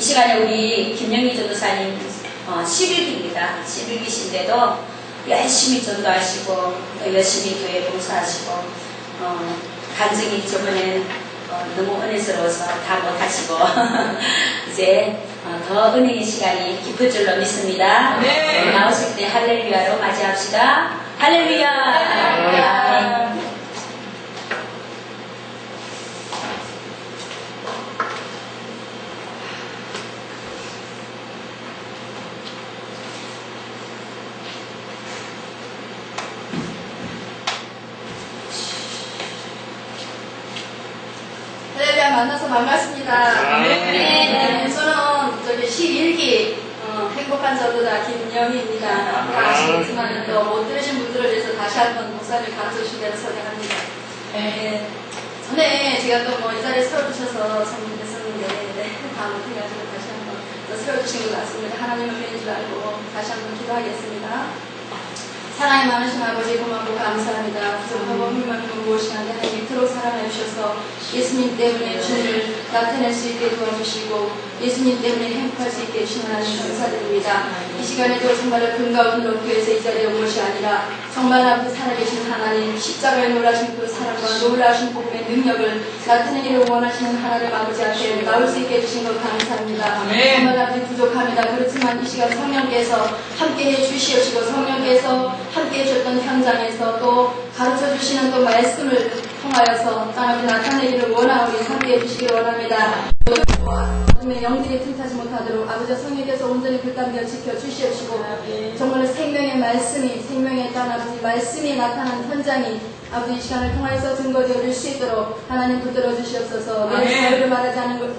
시간에 우리 김영희 전도사님 11기입니다. 11기신데도 열심히 전도하시고 또 열심히 교회 봉사하시고 간증이 저번에 너무 은혜스러워서 다 못하시고 이제 더 은혜의 시간이 깊을 줄로 믿습니다. 네. 나오실 때 할렐루야로 맞이합시다. 할렐루야. 할렐루야. 만나서 반갑습니다. 네. 저는 11기 행복한 전도자 김영희입니다. 다 아시겠지만 또 못 들으신 분들을 위해서 다시 한번 목사님 가르쳐 주신 대로 설명합니다. 네. 전에 제가 또 이 자리에 세워주셔서 참 됐었는데 다 못해가지고 다시 한번 세워주신 것 같습니다. 하나님을 뵈는 줄 알고 다시 한번 기도하겠습니다. 사랑이 많으신 아버지 고맙고 감사합니다. 부족하고 흠없는 무엇이나 하나님 이토록 사랑해 주셔서 예수님 때문에 주님을 나타낼 수 있게 도와주시고 예수님 때문에 행복할 수 있게 해주신 하나님 감사드립니다. 이 시간에도 정말로 금가운 교회에서 이 자리에 온 것이 아니라 정말 앞에 살아계신 하나님 십자가에 놀라신 그 사랑과 놀라신 복음의 능력을 나타내기를 원하시는 하나님 아버지 앞에 나올 수 있게 해주신 것 감사합니다. 정말 앞에 부족합니다. 그렇지만 이 시간 성령께서 함께해 주시옵시고 성령께서 함께 해주셨던 현장에서 또 가르쳐주시는 또 말씀을 통하여서 하나님 나타내기를 원하오니 함께해 주시기 원합니다. 영들이 틈타지 못하도록 아버지 성령께서 온전히 불담겨 지켜주시옵시고 정말 생명의 말씀이 생명의 땅 아버지 말씀이 나타난 현장이 아버지 이 시간을 통하여서 증거되어질 수 있도록 하나님 붙들어 주시옵소서. 내 자유를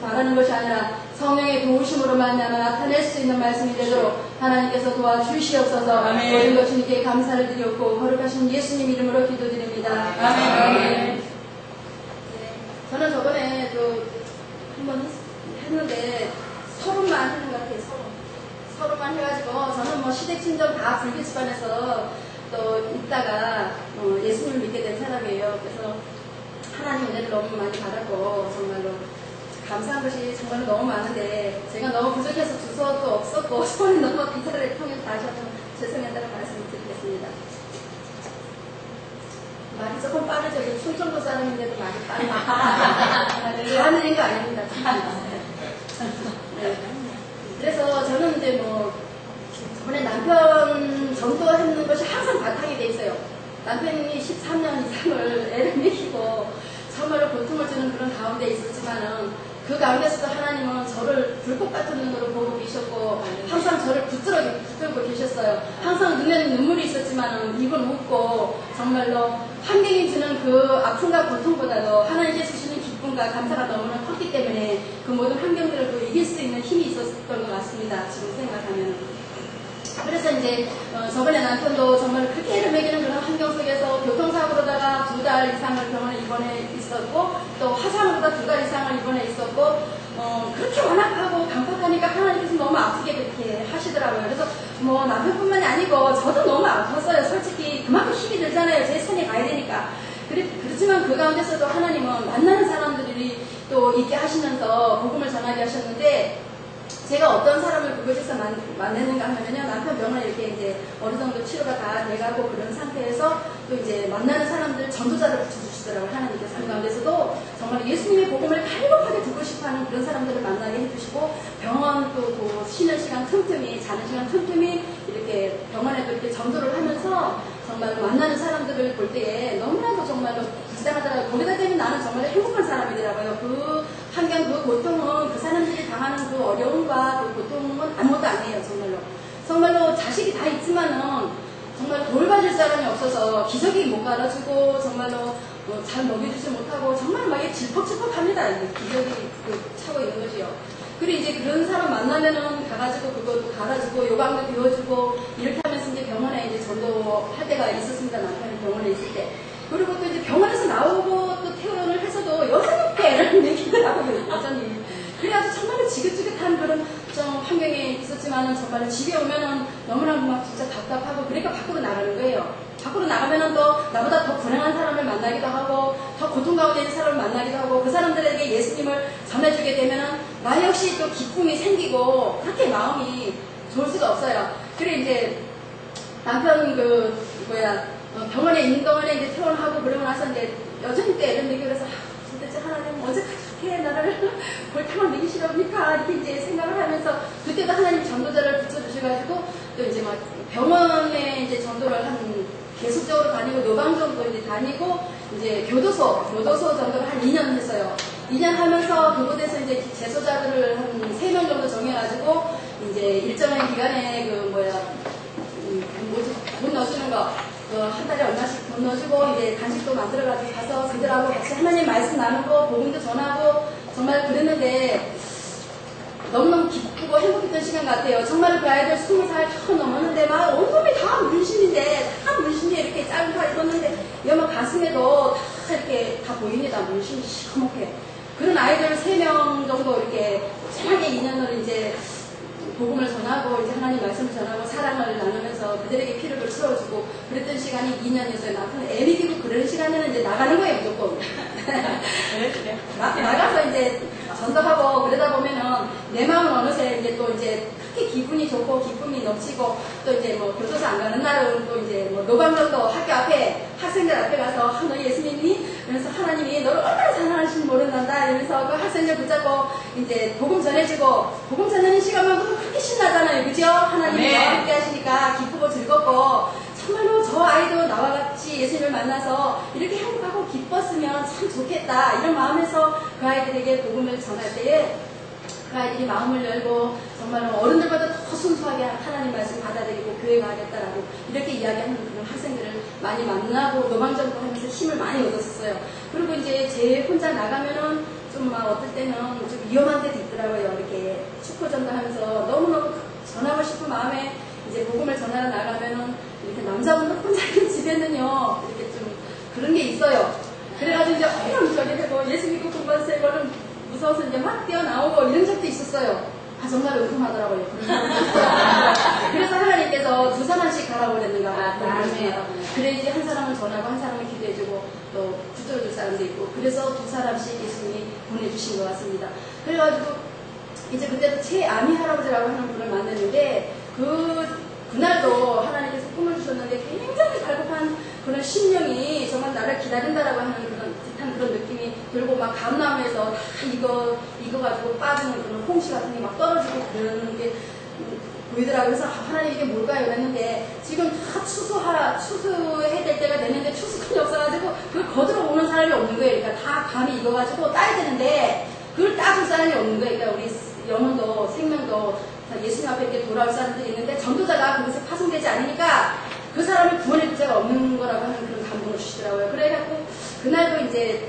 바라는 것이 아니라 성령의 도우심으로 말미암아 나타낼 수 있는 말씀이 되도록 하나님께서 도와주시옵소서. 모든 것 주님께 감사를 드렸고 거룩하신 예수님 이름으로 기도드립니다. 아멘. 저는 저번에 한번 했는데 서론만 하는 것 같아요. 서론만 해가지고 저는 시댁 친정 다 불교집안에서 또 있다가 예수님을 믿게 된 사람이에요. 그래서 하나님 은혜를 너무 많이 받았고 정말로 감사한 것이 정말로 너무 많은데 제가 너무 부족해서 주소도 없었고 손이 너무 기사를 통해서 다시 한번 죄송하다는 말씀을 드리겠습니다. 말이 조금 빠르죠. 충청도 사람인데도 말이 빠르죠. 하는 거 아닙니다. 네. 그래서 저는 이제 저번에 남편 전도하는 것이 항상 바탕이 돼 있어요. 남편이 13년 이상을 애를 먹이고 정말로 고통을 주는 그런 가운데 있었지만은 그 가운데서도 하나님은 저를 불꽃 같은 눈으로 보고 계셨고 항상 저를 붙들고 계셨어요. 항상 눈에는 눈물이 있었지만 입은 웃고 정말로 환경이 주는 그 아픔과 고통보다도 하나님께서 주시는 기쁨과 감사가 너무나 컸기 때문에 그 모든 환경들을 또 이길 수 있는 힘이 있었던 것 같습니다. 지금 생각하면. 그래서 이제 저번에 남편도 정말 그렇게 애를 먹이는 그런 환경 속에서 교통사고로다가 2달 이상을 병원에 입원해 있었고 또 화상으로다 2달 이상을 입원해 있었고 그렇게 완악하고 강팍하니까 하나님께서 너무 아프게 그렇게 하시더라고요. 그래서 남편뿐만이 아니고 저도 너무 아팠어요. 솔직히 그만큼 힘이 들잖아요. 제 손에 가야 되니까. 그렇지만 그 가운데서도 하나님은 만나는 사람들이 또 있게 하시면서 복음을 전하게 하셨는데 제가 어떤 사람을 그곳에서 만났는가 하면요. 남편 병원에 이렇게 이제 어느 정도 치료가 다 돼가고 그런 상태에서 또 이제 만나는 사람들 전도자를 붙여주시더라고요. 하나님께서 그 가운데서도 정말 예수님의 복음을 갈급하게 듣고 싶어 하는 그런 사람들을 만나게 해주시고 병원 또 쉬는 시간 틈틈이 자는 시간 틈틈이 이렇게 병원에도 이렇게 전도를 하면서 정말 만나는 사람들을 볼 때에 너무나도 정말로 불쌍하더라고요. 거기다 대면 나는 정말 행복한 사람이더라고요. 그 환경, 그 고통은 그 사람들이 당하는 그 어려움과 그 고통은 아무것도 아니에요. 정말로 자식이 다 있지만은 정말 돌봐줄 사람이 없어서 기저귀 못 갈아주고 정말로 잘 먹여주지 못하고 정말 막 질퍽질퍽합니다. 기저귀 차고 있는 거지요. 그리고 이제 그런 사람 만나면은 가가지고 그것도 갈아주고 요강도 비워주고 이렇게 하면서 이제 병원에 이제 전도할 때가 있었습니다. 남편이 병원에 있을 때. 그리고 또 이제 병원에서 나오고 또 퇴원을 해서도 여전히 애를 먹이더라고요. 여전히. 그래가지고 정말로 지긋지긋한 그런 좀 환경에 있었지만은 정말로 집에 오면은 너무나 막 진짜 답답하고 그러니까 밖으로 나가는 거예요. 밖으로 나가면은 또 나보다 더 불행한 사람을 만나기도 하고 더 고통 가운데 있는 사람을 만나기도 하고 그 사람들에게 예수님을 전해주게 되면은 나 역시 또 기쁨이 생기고 그렇게 마음이 좋을 수가 없어요. 그래 이제 남편 병원에 인동원에 이제 퇴원하고 그러고 나서 이제 여전히 또 애를 먹이고 그래서 도대체 하나님 언제까지 그렇게 나를 골탕을 먹이시렵니까 이렇게 이제 생각을 하면서 그때도 하나님 전도자를 붙여주셔가지고 또 이제 막 병원에 이제 전도를 계속적으로 다니고 노방정도 이제 다니고 이제 교도소 전도를 한 2년 했어요. 2년 하면서 그곳에서 이제 재소자들을 한 3명 정도 정해가지고 이제 일정한 기간에 돈 넣어주는 거, 한 달에 얼마씩 돈 넣어주고 이제 간식도 만들어가지고 가서 그들하고 같이 하나님 말씀 나누고 복음도 전하고 정말 그랬는데 너무너무 기쁘고 행복했던 시간 같아요. 정말 그 아이들 20살 다 넘었는데 막 온몸이 다 문신인데 이렇게 짧은 팔 입었는데 여마 가슴에도 다 이렇게 다 보입니다. 문신이 시커멓게. 그런 아이들 3명 정도 이렇게 편하게 2년을 이제 복음을 전하고 이제 하나님 말씀을 전하고 사랑을 나누면서 그들에게 필요를 채워주고 그랬던 시간이 2년이었어요. 남편은 애 먹이고 그런 시간에는 이제 나가는 거예요, 무조건. 나가서 이제 전도하고 그러다 보면은 내 마음은 어느새 이제 또 이제 그렇게 기분이 좋고 기쁨이 넘치고 또 이제 뭐 교도소 안 가는 날은 또 이제 뭐 노방정도 학교 앞에 학생들 앞에 가서 너 예수 믿니? 그래서 하나님이 너를 얼마나 사랑하시는지 모른단다 이러면서 그 학생들 붙잡고 이제 복음 전해주고 복음 전하는 시간만 보면 그렇게 신나잖아요, 그죠? 하나님이 나와 함께 하시니까 기쁘고 즐겁고 정말로 저 아이도 나와 같이 예수님을 만나서 이렇게 행복하고 기뻤으면 참 좋겠다 이런 마음에서 그 아이들에게 복음을 전할 때에 그 아이들이 마음을 열고 정말로 어른들보다 더 순수하게 하나님 말씀 받아들이고 교회 가겠다라고 이렇게 이야기하는 그런 학생들을 많이 만나고 노방전도 하면서 힘을 많이 얻었어요. 그리고 이제 제 혼자 나가면은 좀 막 어떨 때는 좀 위험한 데도 있더라고요. 이렇게 축구전도 하면서 너무너무 전하고 싶은 마음에 이제 복음을 전하러 나가면은 이렇게 남자분들 혼자 있는 집에는요 이렇게 좀 그런 게 있어요. 그래가지고 이제 저기 되고 예수 믿고 공부하세요 이거는 무서워서 이제 막 뛰어나오고 이런 적도 있었어요. 아 정말 의심하더라고요. 그래서 하나님께서 2사람씩 가라고 그랬는가 봐요. 그래야지 한 사람은 전하고 한 사람은 기도해주고 또 붙들어줄 사람도 있고 그래서 2사람씩 예수님이 보내주신 것 같습니다. 그래가지고 이제 그때도 최아미 할아버지라고 하는 분을 만났는데 그날도 하나님께서 꿈을 주셨는데 굉장히 갈급한 그런 심령이 정말 나를 기다린다라고 하는 그런 듯한 그런 느낌이 들고 막 감나무에서 다 익어가지고 빠지는 그런 홍시 같은 게 막 떨어지고 그러는 게 보이더라고요. 그래서 하나님 이게 뭘까요? 그랬는데 지금 다 추수해야 될 때가 됐는데 추수꾼이 없어가지고 그걸 거들어 오는 사람이 없는 거예요. 그러니까 다 감이 익어가지고 따야 되는데 그걸 따줄 사람이 없는 거예요. 그러니까 우리 영혼도 생명도 예수님 앞에 이렇게 돌아올 사람들이 있는데 전도자가 그것에 파송되지 않으니까 그 사람을 구원할 자가 없는 거라고 하는 그런 감동을 주시더라고요. 그래갖고 그날도 이제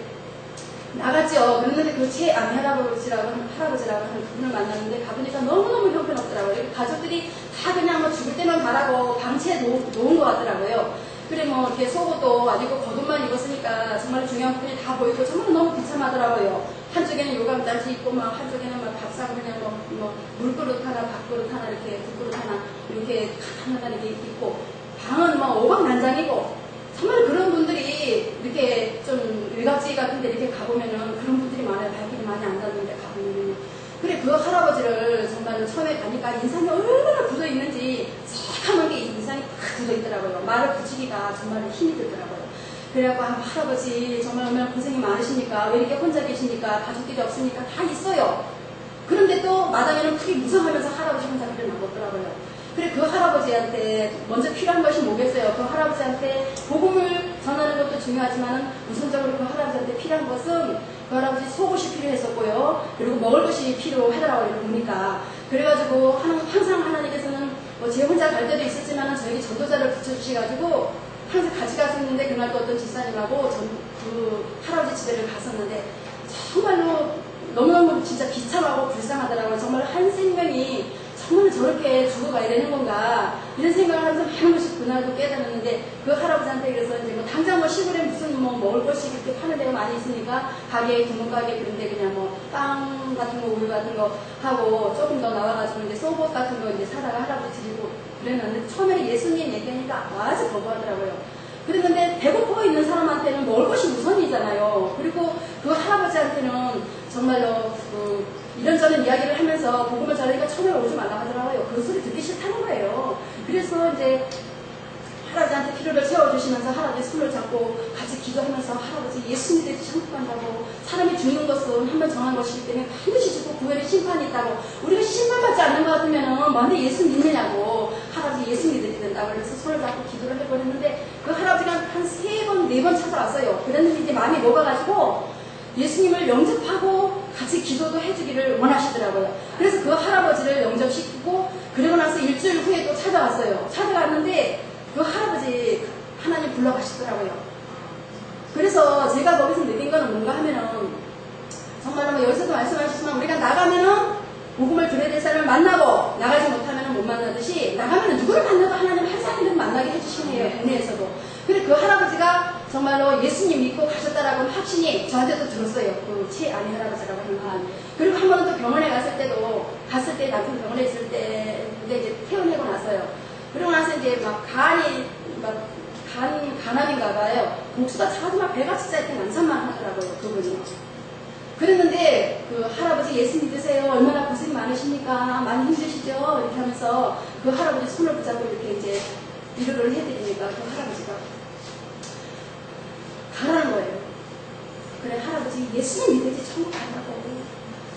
나갔죠. 그랬는데 그 최아미 할아버지라고 하는 그분을 만났는데 가보니까 너무너무 형편없더라고요. 가족들이 다 그냥 뭐 죽을 때만 가라고 방치해 놓은 것 같더라고요. 그래 뭐 이렇게 속옷도 아니고 겉옷만 입었으니까 정말 중요한 부분이 다 보이고 정말 너무 비참하더라고요. 한쪽에는 요강단지 있고 막 한쪽에는 막 밥상 그냥 뭐 물그릇 하나 밥그릇 하나 이렇게 국그릇 하나 이렇게 하나가 이렇게 있고 방은 뭐 오방난장이고 정말 그런 분들이 이렇게 좀 일각지 같은 데 이렇게 가보면은 그런 분들이 많아요. 발길이 많이 안 닿는데 가보면은. 그래 그 할아버지를 정말 처음에 가니까 인상이 얼마나 굳어있는지 새카만 게 인상이 딱 굳어있더라고요. 말을 붙이기가 정말 힘이 들더라고요. 그래갖고 할아버지 정말 얼마나 고생이 많으시니까 왜 이렇게 혼자 계시니까 가족들이 없으니까 다 있어요. 그런데 또 마당에는 크게 무성하면서 할아버지 혼자 그래 놔뒀더라고요. 그래 그 할아버지한테 먼저 필요한 것이 뭐겠어요? 그 할아버지한테 복음을 전하는 것도 중요하지만 우선적으로 그 할아버지한테 필요한 것은 그 할아버지 속옷이 필요했었고요. 그리고 먹을 것이 필요하더라고요. 보니까. 그래가지고 항상 하나님께서는 뭐 제 혼자 갈 때도 있었지만 저에게 전도자를 붙여주셔가지고 항상 같이 갔었는데 그날 또 어떤 집사님하고 그 할아버지 집에를 갔었는데 정말로 너무너무 진짜 비참하고 불쌍하더라고요. 정말 한 생명이 정말 저렇게 죽어가야 되는 건가 이런 생각을 하면서 많은 것이 그날도 깨달았는데 그 할아버지한테 그래서 이제 뭐 당장 뭐 시골에 무슨 뭐 먹을 것이 이렇게 파는 데가 많이 있으니까 가게 두문가게 그런데 그냥 뭐 빵 같은 거 우유 같은 거 하고 조금 더 나와가지고 이제 속옷 같은 거 이제 사다가 할아버지 드리고 그랬는데 처음에는 예수님 얘기하니까 아주 거부하더라고요. 그랬는데 배고파 있는 사람한테는 먹을 것이 우선이잖아요. 그리고 그 할아버지한테는 정말로 이런저런 이야기를 하면서 복음을 전하니까 처음에 오지 말라 하더라고요. 그 소리 듣기 싫다는 거예요. 그래서 이제 할아버지한테 필요를 채워주시면서 할아버지 손을 잡고 같이 기도하면서 할아버지 예수 믿듯이 천국 간다고, 사람이 죽는 것은 한 번 정한 것이기 때문에 반드시 죽고 구원의 심판이 있다고, 우리가 심판받지 않는 것 같으면 뭔데 예수 믿느냐고, 할아버지 예수 믿어야 된다고 그래서 손을 잡고 기도를 해버렸는데 그 할아버지가 한 3번, 4번 찾아왔어요. 그랬는데 이제 마음이 녹아가지고 예수님을 영접하고 같이 기도도 해주기를 원하시더라고요. 그래서 그 할아버지를 영접시키고 그러고 나서 일주일 후에 또 찾아왔어요. 찾아왔는데 그 할아버지 하나님 불러가시더라고요. 그래서 제가 거기서 느낀 거는 뭔가 하면은 정말 뭐 여기서도 말씀하셨지만 우리가 나가면은 복음을 들어야 될 사람을 만나고 나가지 못하면은 못 만나듯이 나가면은 누구를 만나도 하나님 한 사람을 만나게 해주시네요. 국내에서도. 그래 그 할아버지가 정말로 예수님 믿고 가셨다라고 확신이 저한테도 들었어요. 그 최아미 할아버지라고 하는 분. 그리고 한 번은 또 병원에 갔을 때 남편 병원에 있을 때 이제 퇴원하고 나서요. 그러고 나서 이제 막 간암인가 봐요. 복수가 차도 막 배가 진짜 이렇게 난산만 하더라고요. 그분이. 그랬는데 그 할아버지 예수 믿으세요. 얼마나 고생이 많으십니까? 많이 힘드시죠? 이렇게 하면서 그 할아버지 손을 붙잡고 이렇게 이제 위로를 해드리니까 그 할아버지가 가라는 거예요. 그래 할아버지 예수님 믿으지 천국 간다고.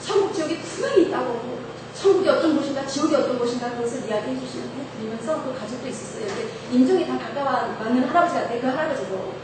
천국 지옥이 분명히 있다고. 천국이 어떤 곳인가 지옥이 어떤 곳인가 그것을 이야기해 주시면서 그 가족도 있었어요. 인종이 다 맞는 할아버지 같아요. 그 할아버지도.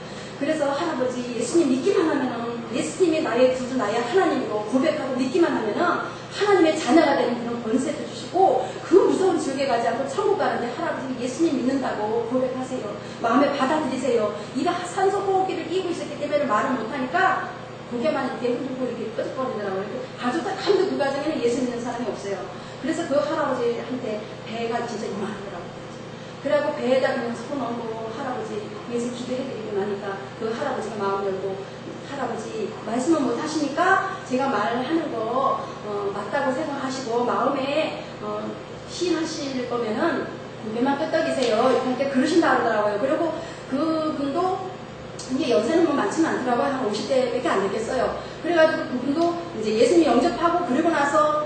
그래서 할아버지 예수님 믿기만 하면은 예수님이 나의 구주 나의 하나님으로 고백하고 믿기만 하면은 하나님의 자녀가 되는 그런 권세도 주시고 그 무서운 지옥에 가지 않고 천국 가는데 할아버지 예수님 믿는다고 고백하세요. 마음에 받아들이세요. 이가 산소호흡기를 끼고 있었기 때문에 말을 못하니까 고개만 이렇게 흔들고 이렇게 끄적거리더라고요. 가족들 한도 그 가정에는 예수 믿는 사람이 없어요. 그래서 그 할아버지한테 배가 진짜 이만하더라고요. 그래갖고 배에다 그냥 손 얹고 할아버지 위해서 기도해드리고 나니까 그 할아버지가 마음 열고 할아버지 말씀은 못하시니까 제가 말하는 거 맞다고 생각하시고 마음에 시인하실 거면은 고개만 끄덕이세요. 이렇게 그러신다 그러더라고요. 그리고 그분도 이게 연세는 뭐 많지는 않더라고요. 한 50대밖에 안 됐겠어요. 그래가지고 그분도 이제 예수님 영접하고 그리고 나서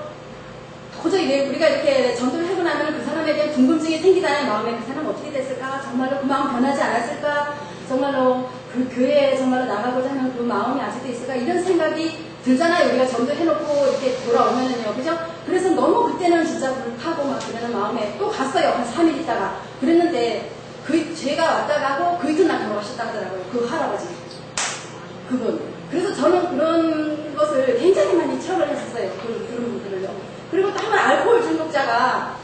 도저히 왜 우리가 이렇게 전도를 하고 나면 그 사람에 대한 궁금증이 생기잖아요. 마음에 그 사람 어떻게 됐을까? 정말로 그 마음 변하지 않았을까? 정말로 그 교회에 정말로 나가고자 하는 그 마음이 아직도 있을까? 이런 생각이 들잖아요. 우리가 전도해놓고 이렇게 돌아오면은요. 그죠? 그래서 너무 그때는 진짜 불타고 막 그러는 마음에 또 갔어요. 한 3일 있다가. 그랬는데 제가 왔다 가고 그 이튿날 돌아가셨다 하더라고요. 그 할아버지. 그분. 그래서 저는 그런 것을 굉장히 많이 체험을 했었어요. 그런 분들을요. 그리고 또 한 번 알코올 중독자가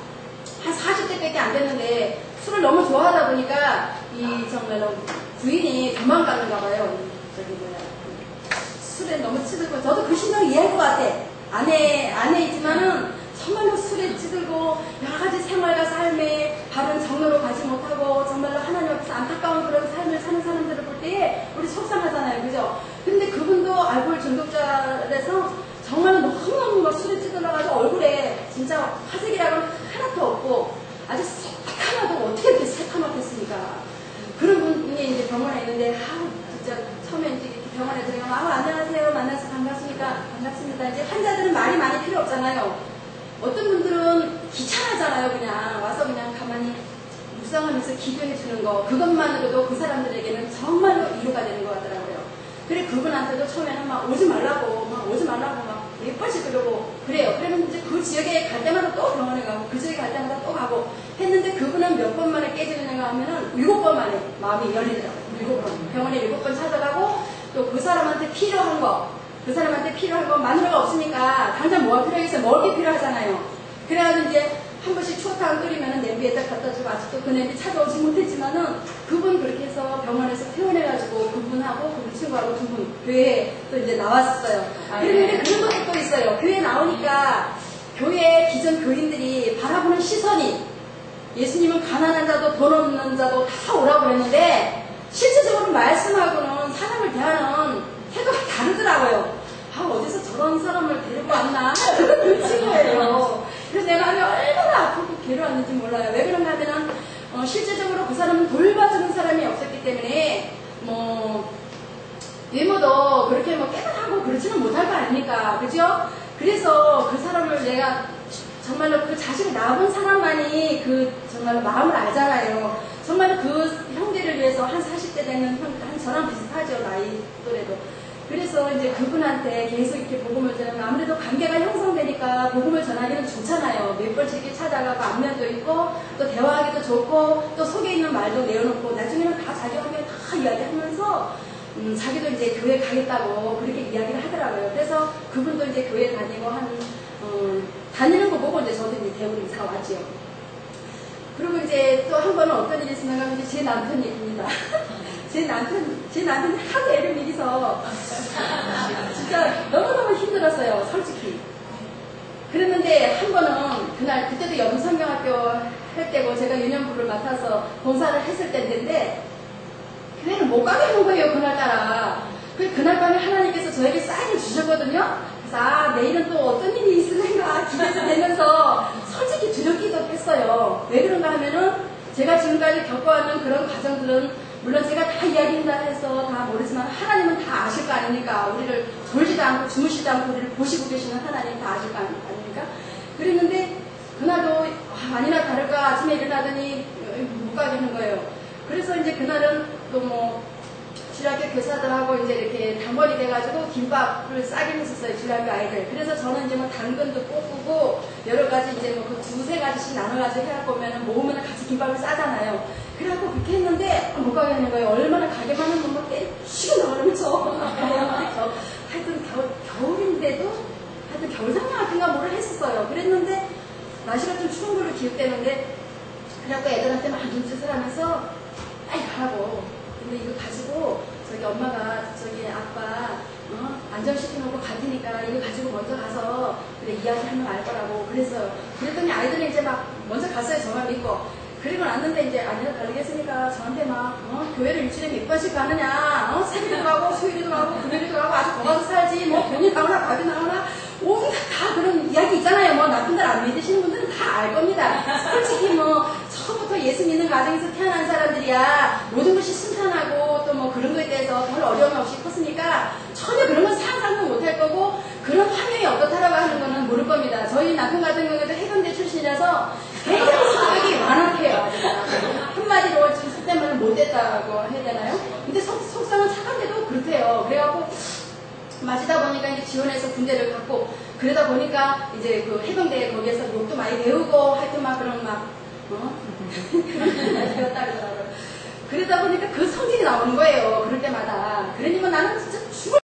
한 40대밖에 안 됐는데 술을 너무 좋아하다 보니까 정말로 부인이 도망가는가 봐요. 술에 너무 치들고 저도 그 심정 이해할 것 같아. 아내이지만은 정말로 술에 찌들고 여러 가지 생활과 삶에 바른 정로로 가지 못하고 정말로 하나님 앞에서 안타까운 그런 삶을 사는 사람들을 볼 때에 우리 속상하잖아요. 그죠? 근데 그분도 알코올 중독자라서 정말로 너무너무 막 술에 찌들어가지고 얼굴에 진짜 화색이라고는 하나도 없고 아주 새카마도 어떻게 이렇게 새카맣겠습니까? 그런 분이 이제 병원에 있는데 진짜 처음에 이제 병원에 들어가면 안녕하세요. 만나서 반갑습니까? 반갑습니다. 이제 환자들은 말이 많이 필요 없잖아요. 어떤 분들은 귀찮아하잖아요. 그냥 와서 그냥 가만히 묵상하면서 기도해 주는 거 그것만으로도 그 사람들에게는 정말로 위로가 되는 것 같더라고요. 그래 그분한테도 처음에는 막 오지 말라고 막 몇 번씩 그러고 그래요. 그러면 이제 그 지역에 갈 때마다 또 병원에 가고 그 지역에 갈 때마다 또 가고 했는데 그분은 몇 번 만에 깨지느냐 하면은 7번 만에 마음이 열리더라고요. 7번 병원에 7번 찾아가고 또 그 사람한테 필요한 거 마누라가 없으니까 당장 뭐가 필요하겠어요. 먹을 게 필요하잖아요. 그래가지고 이제 한 번씩 추어탕 끓이면 냄비에다 갖다 주고 아직도 그 냄비 찾아오지 못했지만은 그분 그렇게 해서 병원에서 퇴원해가지고 그분하고 그 친구하고 2분 교회에 또 이제 나왔었어요. 그런데 그런 것도 또 있어요. 교회에 나오니까 교회 기존 교인들이 바라보는 시선이 예수님은 가난한 자도 돈 없는 자도 다 오라고 그랬는데 실제적으로 말씀하고는 사람을 대하는 태도가 다르더라고요. 어디서 저런 사람을 데리고 왔나? 그런 거예요. 그래서 내 마음이 얼마나 아프고 괴로웠는지 몰라요. 왜 그런가 하면은 실제적으로 그 사람은 돌봐주는 사람이 없었기 때문에 외모도 그렇게 깨끗하고 그렇지는 못할 거 아닙니까? 그죠? 그래서 그 사람을 내가 정말로 그 자식을 낳은 사람만이 그 정말로 마음을 알잖아요. 정말로 그 형제를 위해서 한 40대 되는 한 저랑 비슷하죠. 나이 또래도. 그래서 이제 그분한테 계속 이렇게 복음을 전하면 아무래도 관계가 형성되니까 복음을 전하기는 좋잖아요. 몇 번씩 이렇게 찾아가고 안면도 있고 또 대화하기도 좋고 또 속에 있는 말도 내어놓고 나중에는 다 자기 관계 다 이야기하면서 자기도 이제 교회 가겠다고 그렇게 이야기를 하더라고요. 그래서 그분도 이제 교회 다니고 다니는 거 보고 이제 저도 이제 대구로 이사 왔지요. 그리고 이제 또 한 번은 어떤 일이 있었냐면 이제 제 남편 얘기입니다. 제 남편이 하도 애를 미리서 진짜 너무너무 힘들었어요, 솔직히. 그랬는데 한 번은 그때도 영성경학교 할 때고 제가 유년부를 맡아서 봉사를 했을 때인데 교회를 못 가게 한 거예요, 그날따라. 그날 밤에 하나님께서 저에게 사인을 주셨거든요. 그래서 내일은 또 어떤 일이 있을까 기대되면서 솔직히 두렵기도 했어요. 왜 그런가 하면은 제가 지금까지 겪어왔는 그런 과정들은 물론 제가 다 이야기한다 해서 다 모르지만 하나님은 다 아실 거 아닙니까? 우리를 졸지도 않고 주무시지 않고 우리를 보시고 계시는 하나님 다 아실 거 아닙니까? 그랬는데 그날도 아니나 다를까 아침에 일어나더니 못 가겠는 거예요. 그래서 이제 그날은 또 뭐 주일학교 교사들하고 이제 이렇게 단번이 돼가지고 김밥을 싸긴 했었어요, 주일학교 아이들. 그래서 저는 이제 뭐 당근도 볶고 여러 가지 이제 뭐 그 두세 가지씩 나눠가지고 해갖고 오면은 모으면 같이 김밥을 싸잖아요. 그래갖고 그렇게 했는데 못 가겠는 거예요. 얼마나 가게만 하면 막 때리고 나가면서. 하여튼 겨울인데도 하여튼 겨울상냥 같은가 뭐를 했었어요. 그랬는데 날씨가 좀 추운 걸로 기억되는데 그래갖고 애들한테 막 눈짓을 하면서 빨리 가라고. 근데 이거 가지고 저기 엄마가 저기 아빠 안전시켜놓고 갈 테니까 이거 가지고 먼저 가서 그래 이야기하면 알 거라고 그랬어요. 그랬더니 아이들이 이제 막 먼저 갔어요. 저만 믿고. 그리고 났는데 이제 아니나 다르겠으니까 저한테 막 교회를 일주일에 몇 번씩 가느냐 새벽에도 가고 수요일에도 가고 금요일에도 가고 아주 거가서 살지 뭐 돈이 나오나 밥이 나오나 온갖 다 그런 이야기 있잖아요. 뭐 나쁜 들 안 믿으시는 분들은 다 알 겁니다. 솔직히 뭐 처음부터 예수 믿는 가정에서 태어난 사람들이야 모든 것이 순탄하고 또 뭐 그런 거에 대해서 별 어려움 없이 컸으니까 전혀 그런 건 상상도 못할 거고 그런 환경이 어떻다라고 하는 거는 모를 겁니다. 저희 남편 같은 경우에도 해병대 출신이라서 굉장히 성격이 완악해요. 한마디로 지금 속된 말은 못됐다고 해야 되나요? 근데 속상은 착한데도 그렇대요. 그래갖고 마치다 보니까 이제 지원해서 군대를 갔고 그러다 보니까 이제 그 해병대 거기에서 욕도 많이 배우고 하여튼 막 그런 막 배웠다 그러더라고요. 그러다 보니까 그 성질이 나오는 거예요. 그럴 때마다. 그러니까 나는 진짜 죽을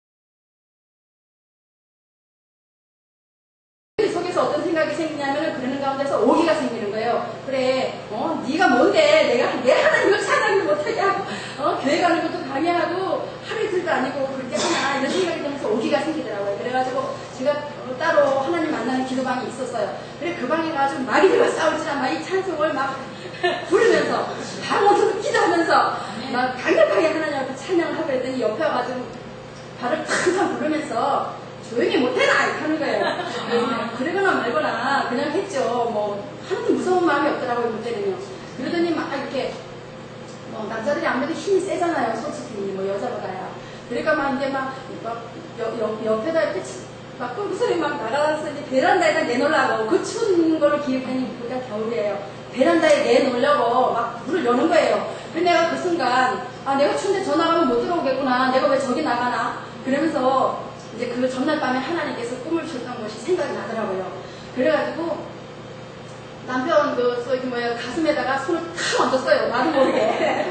속에서 어떤 생각이 생기냐면 그러는 가운데서 오기가 생기는 거예요. 그래, 네가 뭔데 내 하나님을 찬양을 못하게 하고 교회 가는 것도 강요하고 하루 이틀도 아니고 그렇게 하나 이런 생각이 들면서 오기가 생기더라고요. 그래가지고 제가 따로 하나님 만나는 기도방이 있었어요. 그래 그 방에 가가지고 마귀들과 싸울지라 막 이 찬송을 막 부르면서 방언으로 기도하면서 막 강력하게 하나님 앞에 찬양을 하고 했더니 옆에 와가지고 발을 탕탕 부르면서 조용히 못해라 이렇게 하는 거예요. 그러거나 말거나 그냥 했죠. 뭐 하나도 무서운 마음이 없더라고요. 그때는요. 그러더니 막 이렇게 남자들이 아무래도 힘이 세잖아요. 솔직히 뭐 여자보다야. 그러니까 막 이제 막 옆에다 이렇게 막 꿀구소리 막 나가서 이제 베란다에다 내놓으려고 그 추운 걸 기억하니 그가 겨울이에요. 베란다에 내놓으려고 막 문을 여는 거예요. 근데 내가 그 순간 내가 추운데 저 나가면 못 들어오겠구나. 내가 왜 저기 나가나. 그러면서 이제 그 전날 밤에 하나님께서 꿈을 주셨던 것이 생각이 나더라고요. 그래가지고 남편 가슴에다가 손을 탁 얹었어요. 나도 모르게.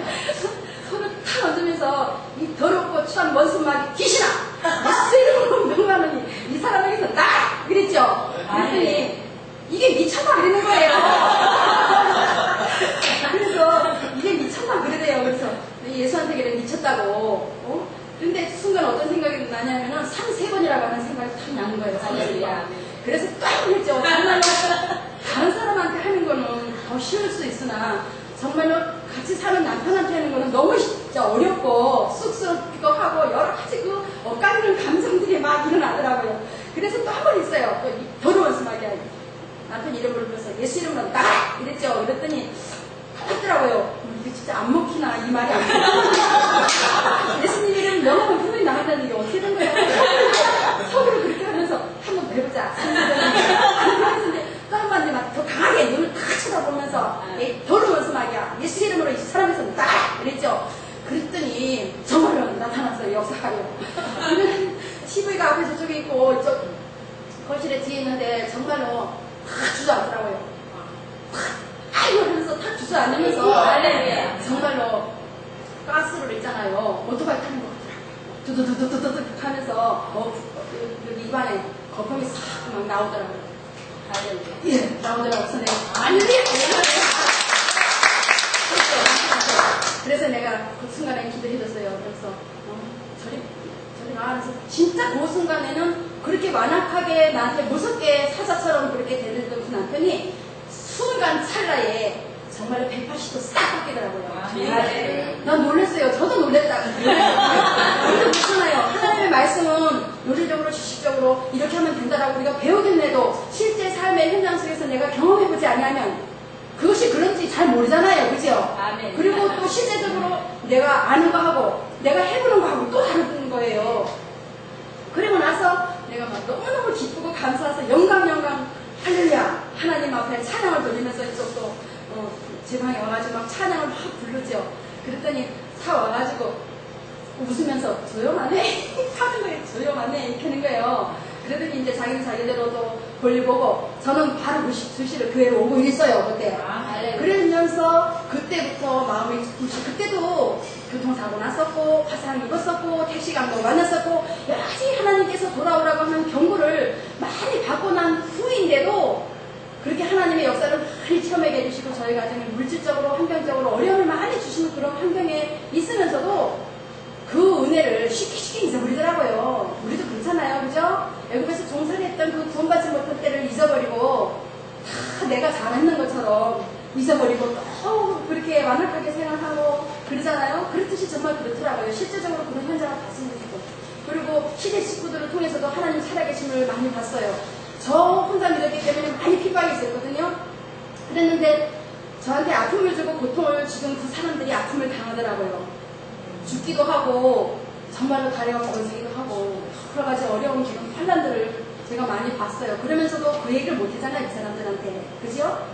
손을 탁 얹으면서 이 더럽고 추한 원수마귀 귀신아! 예수 명하느니 이 사람에게서 나가! 그랬죠. 그랬더니 이게 미쳤나 그러는 거예요. 그래서 이게 미쳤나 그러대요. 그래서 예수한테 그래 미쳤다고. 그런데 순간 어떤 생각이 나냐면은 3-4번이라고 하는 생각이 탁 나는 거예요. 그래서 딱 했죠. 정말로 다른 사람한테 하는 거는 더 쉬울 수 있으나 정말로 같이 사는 남편한테 하는 거는 너무 진짜 어렵고 쑥스럽기도 하고 여러 가지 그 엇갈리는 감정들이 막 일어나더라고요. 그래서 또 한 번 있어요. 또 더러운 수마귀 남편 이름을 불러서 예수 이름으로 나가! 이랬죠. 그랬더니 했더라고요. 이게 진짜 안 먹히나 이 말이 안 먹히나. 예수님 이름 영어는 분명히 나간다는 게 어떻게 된 거예요? 서로 그렇게 하면서 한번 해보자. 그랬는데 또 한 번 막 더 강하게 눈을 탁 쳐다보면서 더러면서 말이야 예수 이름으로 이 사람에서 나가 이랬죠. 그랬더니 정말로 나타났어요. 역사가요. TV가 앞에 저쪽에 있고 저 거실에 뒤에 있는데 정말로 탁 주저앉더라고요. 아이고 하면서 탁 주저앉으면서 정말로 가스를 있잖아요. 오토바이 타는 거 같더라고요. 두두두두두두 하면서 여기 입안에 거품이 싹 막 나오더라고요. 예, 나오더라고요. 그래서 그래서 내가 그 순간에 기도해줬어요. 그래서 저리 나와서 진짜 그 순간에는 그렇게 완악하게 나한테 무섭게 사자처럼 그렇게 대들던 그 남편이 순간 찰나에 정말로 180도 싹 바뀌더라고요. 난 놀랐어요. 저도 놀랬다. 우리도 그렇잖아요. 하나님의 말씀은 논리적으로 지식적으로 이렇게 하면 된다라고 우리가 배우긴 해도 실제 삶의 현장 속에서 내가 경험해보지 않으면 그것이 그런지 잘 모르잖아요. 그죠? 그리고 또 실제적으로 내가 아는 거 하고 내가 해보는 거 하고 또 다른 거예요. 그리고 나서 내가 막 너무너무 기쁘고 감사해서 영광 할렐루야 하나님 앞에 찬양을 돌리면서 이쪽도 제 방에 와가지고 막 찬양을 막 부르죠. 그랬더니 사 와가지고 웃으면서 조용하네 하는 거예요. 조용하네 이렇게 하는 거예요. 그러더니 이제 자기는 자기대로도 볼일 보고 저는 바로 그 주시를 교회로 오고 이랬어요. 그때. 그러면서 그때부터 마음이 그때도 교통사고 났었고 화상 입었었고 택시감독 만났었고 여러 가지 하나님께서 돌아오라고 하는 경고를 많이 받고 난 후인데도 그렇게 하나님의 역사를 많이 체험하게 해주시고 저희 가정에 물질적으로 환경적으로 어려움을 많이 주시는 그런 환경에 있으면서도 그 은혜를 쉽게 잊어버리더라고요. 우리도 그렇잖아요. 그죠? 애굽에서 종살이했던 그 구원받지 못할 때를 잊어버리고 다 내가 잘했는 것처럼 잊어버리고 또 그렇게 완악하게 생각하고 그러잖아요. 그렇듯이 정말 그렇더라고요. 실제적으로 그런 현장을 봤습니다. 그리고 시대 식구들을 통해서도 하나님 살아계심을 많이 봤어요. 저 혼자 믿었기 때문에 많이 핍박이 있었거든요. 그랬는데 저한테 아픔을 주고 고통을 주던 그 사람들이 아픔을 당하더라고요. 죽기도 하고 정말로 다리가 벌어지기도 하고 여러 가지 어려운 그런 환난들을 제가 많이 봤어요. 그러면서도 그 얘기를 못했잖아요. 이 사람들한테. 그죠?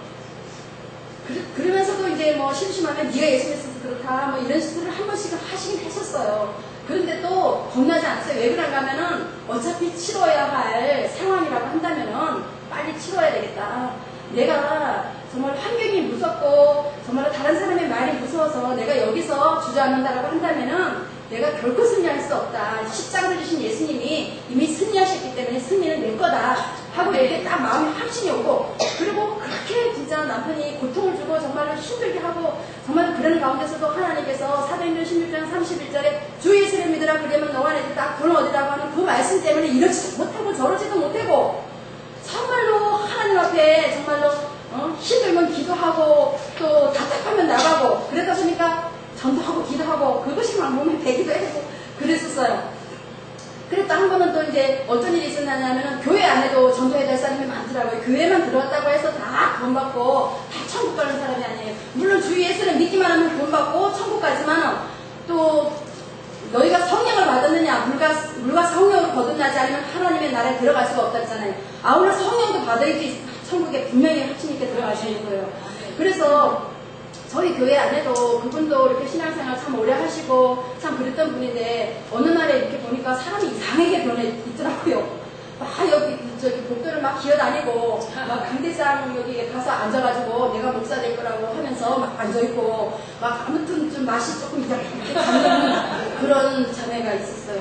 그러면서도 이제 뭐 심심하면 네가 예수 믿어서 그렇다 뭐 이런 식으로 한 번씩은 하시긴 했었어요. 그런데 또 겁나지 않았어요. 왜 그런가 하면은 어차피 치러야 할 상황이라고 한다면은 빨리 치러야 되겠다. 내가 정말 환경이 무섭고 정말 다른 사람의 말이 무서워서 내가 여기서 주저앉는다라고 한다면은 내가 결코 승리할 수 없다. 십자가를 주신 예수님이 이미 승리하셨기 때문에 승리는 내 거다 하고 이렇게 딱 마음에 확신이 오고 그리고 그렇게 진짜 남편이 고통을 주고 정말로 힘들게 하고 정말 그런 가운데서도 하나님께서 사도행전 16장 31절에 주 예수를 믿으라 그러면 너와 내게 딱 돈 어디라고 하는 그 말씀 때문에 이러지도 못하고 저러지도 못하고 정말로 하나님 앞에 정말로 힘들면 기도하고 또 답답하면 나가고 그러다 보니까 전도하고 기도하고 그것이 막 몸에 배기도 하고 그랬었어요. 그랬다 한 번은 또 이제 어떤 일이 있었냐면은 교회 안에도 전도해야 될 사람이 많더라고요. 교회만 들어왔다고 해서 다 돈 받고 다 천국 가는 사람이 아니에요. 물론 주 예수를 믿기만 하면 돈 받고 천국 가지만은 또 너희가 성령을 받았느냐 물과 성령으로 거듭나지 않으면 하나님의 나라에 들어갈 수가 없다 했잖아요. 아울러 성령도 받아야지 천국에 분명히 하나님께 들어가시는 거예요. 그래서 저희 교회 안에도 그분도 이렇게 신앙생활 참 오래 하시고 참 그랬던 분인데 어느 날에 이렇게 보니까 사람이 이상하게 변해 있더라고요. 막 여기 저기 복도를 막 기어다니고 막 강대상 여기 가서 앉아가지고 내가 목사 될 거라고 하면서 막 앉아있고 막 아무튼 좀 맛이 조금 이상하게 가는 그런 자매가 있었어요.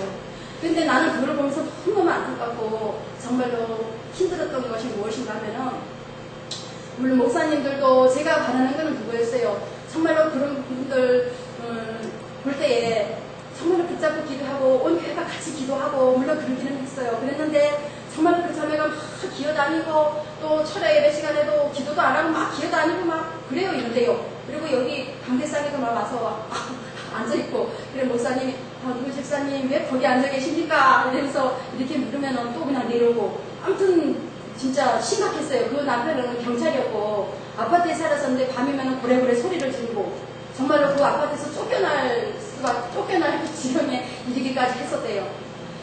근데 나는 그걸 보면서 너무너무 안타깝고 정말로 힘들었던 것이 무엇인가 하면은 물론 목사님들도 제가 바라는 거는 그거였어요. 정말로 그런 분들 볼 때에 정말로 붙잡고 기도하고 온 교회가 같이 기도하고 물론 그러기는 했어요. 그랬는데 정말로 그 자매가 막 기어다니고 또 철야 예배 시간에도 기도도 안 하고 막 기어다니고 막 그래요 이런데요. 그리고 여기 강대상에도 막 와서 앉아있고 그래 목사님이 누구 집사님 왜 거기 앉아 계십니까? 이러면서 이렇게 물으면 또 그냥 내려오고 아무튼 진짜 심각했어요. 그 남편은 경찰이었고 아파트에 살았었는데 밤이면 고래고래 소리를 지르고 정말로 그 아파트에서 쫓겨날 지경에 이르기까지 했었대요.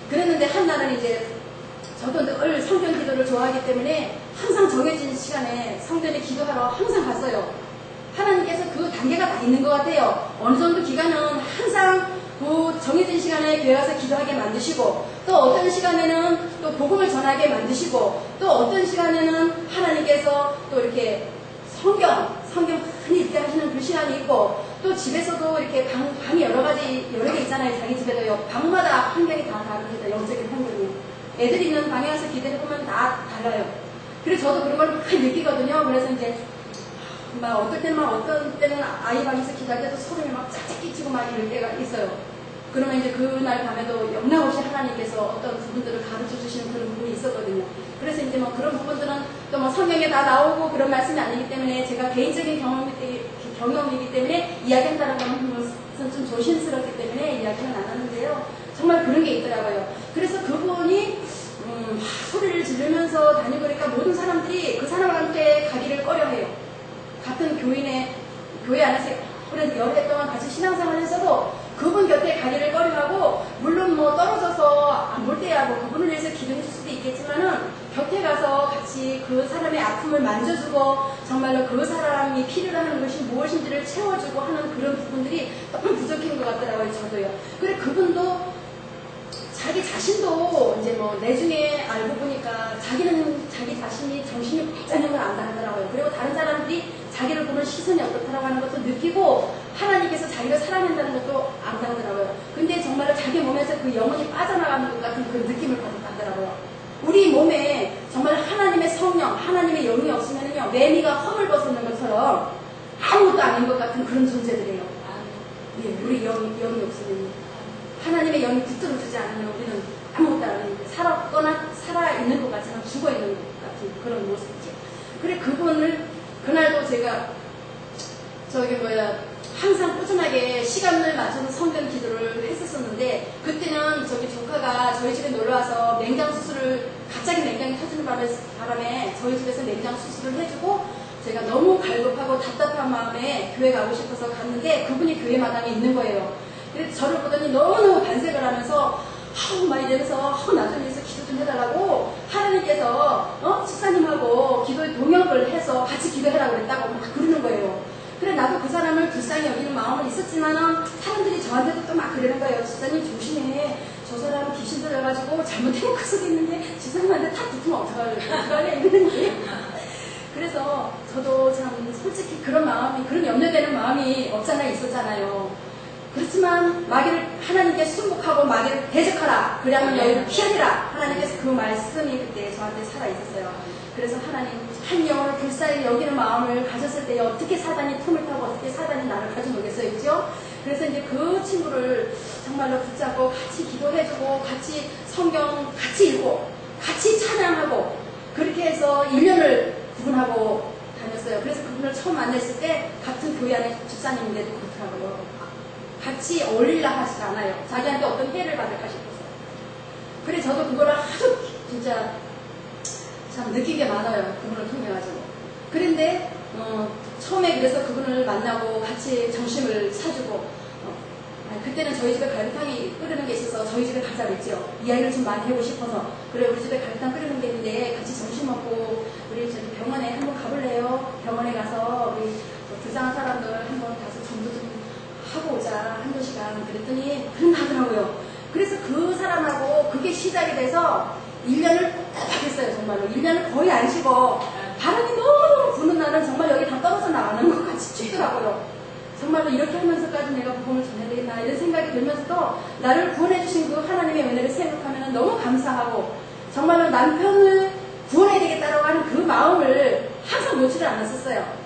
그랬는데 한날은 이제 저도 늘 성경 기도를 좋아하기 때문에 항상 정해진 시간에 성전에 기도하러 항상 갔어요. 하나님께서 그 단계가 다 있는 것 같아요. 어느 정도 기간은 항상 그 정해진 시간에 교회 가서 기도하게 만드시고, 또 어떤 시간에는 또 복음을 전하게 만드시고, 또 어떤 시간에는 하나님께서 또 이렇게 성경 많이 읽게 하시는 그 시간이 있고, 또 집에서도 이렇게 방이 여러 개 있잖아요. 자기 집에도요. 방마다 환경이 다 다릅니다. 영적인 환경이. 애들이 있는 방에 가서 기도해보면 다 달라요. 그래서 저도 그런 걸 많이 느끼거든요. 그래서 이제 막 어떨 때는 아이 방에서 기도할 때도 소름이 막 짝짝 끼치고 막 이럴 때가 있어요. 그러면 이제 그날 밤에도 영락없이 하나님께서 어떤 부분들을 가르쳐 주시는 그런 부분이 있었거든요. 그래서 이제 뭐 그런 부분들은 또 뭐 성경에 다 나오고 그런 말씀이 아니기 때문에 제가 개인적인 경험이기 때문에 이야기한다는 것은 좀 조심스럽기 때문에 이야기는 안 하는데요. 정말 그런 게 있더라고요. 그래서 그분이 소리를 지르면서 다니고 그러니까 모든 사람들이 그 사람한테 가기를 꺼려해요. 같은 교회 안에서 여러 해 동안 같이 신앙생활을 했어도 그분 곁에 가기를 꺼려하고, 물론 뭐 떨어져서 안 볼 때야 뭐 그분을 위해서 기도해 줄 수도 있겠지만은 곁에 가서 같이 그 사람의 아픔을 만져주고 정말로 그 사람이 필요로 하는 것이 무엇인지를 채워주고 하는 그런 부분들이 너무 부족한 것 같더라고요. 저도요. 그래 그분도 자기 자신도 이제 뭐 내중에 알고 보니까 자기는 자기 자신이 정신이 없다는 걸 안다 하더라고요. 그리고 다른 사람들이 자기를 보는 시선이 어떻다라고 하는 것도 느끼고 하나님께서 자기를 사랑한다는 것도 안다 하더라고요. 근데 정말 자기 몸에서 그 영혼이 빠져나가는 것 같은 그런 느낌을 받았다더라고요. 우리 몸에 정말 하나님의 성령, 하나님의 영이 없으면요 매미가 허물 벗는 것처럼 아무것도 아닌 것 같은 그런 존재들이에요. 예, 우리 영이 없으면 하나님의 영이 붙들어주지 않으면 우리는 아무것도 아닌 살아있는 것 같지만 죽어있는 것 같은 그런 모습이죠. 그래 그분을 그날도 제가 항상 꾸준하게 시간을 맞춰서 성경 기도를 했었었는데, 그때는 조카가 저희 집에 놀러와서 맹장 수술을 갑자기 맹장이 터지는 바람에 저희 집에서 맹장 수술을 해주고, 제가 너무 갈급하고 답답한 마음에 교회 가고 싶어서 갔는데 그분이 교회 마당에 있는 거예요. 그래서 저를 보더니 너무너무 반색을 하면서 막 이러면서 나 좀 위해서 기도 좀 해달라고 하나님께서 집사님하고 기도에 동역을 해서 같이 기도해라고 그랬다고 막 그러는 거예요. 그래 나도 그 사람을 불쌍히 여기는 마음은 있었지만은 사람들이 저한테도 또 막 그러는 거예요. 집사님 조심해. 저 사람 귀신 들려가지고 잘못해놓을 수도 있는데 집사님한테 다 붙으면 어떡하래 이러는 거예요. 그래서 저도 참 솔직히 그런 염려되는 마음이 없잖아 있었잖아요. 그렇지만 마귀를 하나님께 순복하고 마귀를 대적하라. 그러면 너희를 피하리라. 하나님께서 그 말씀이 그때 저한테 살아있었어요. 그래서 하나님 한 영혼을 불쌍히 여기는 마음을 가졌을 때 어떻게 사단이 틈을 타고 어떻게 사단이 나를 가져오겠어요. 그죠? 그래서 이제 그 친구를 정말로 붙잡고 같이 기도해주고 같이 성경 같이 읽고 같이 찬양하고 그렇게 해서 1년을 구분하고 다녔어요. 그래서 그분을 처음 만났을 때 같은 교회 안에 집사님인데도 그렇더라고요. 같이 어울리려 하지 않아요. 자기한테 어떤 해를 받을까 싶어서. 그래 저도 그거를 아주 진짜 참 느낀 게 많아요. 그분을 통해가지고. 그런데 처음에 그래서 그분을 만나고 같이 점심을 사주고 그때는 저희 집에 갈비탕이 끓이는 게 있어서 저희 집에 가자 그랬죠. 이야기를 좀 많이 해보고 싶어서. 그래 우리 집에 갈비탕 끓이는 게 있는데 같이 점심 먹고 우리 저기 병원에 한번 가볼래요? 병원에 가서 우리 불쌍한 사람들 한번 가서 전도 좀 하고 오자. 한두 시간. 그랬더니 그런다 하더라고요. 그래서 그 사람하고 그게 시작이 돼서 1년을 꼭 했어요. 정말로. 1년을 거의 안 쉬고 바람이 너무 부는 날은 정말 여기 다 떨어져 나가는 것 같이 춥더라고요. 정말로 이렇게 하면서까지 내가 복음을 전해야 되겠나 이런 생각이 들면서도 나를 구원해 주신 그 하나님의 은혜를 생각하면 너무 감사하고 정말로 남편을 구원해야 되겠다라고 하는 그 마음을 항상 놓지를 않았었어요.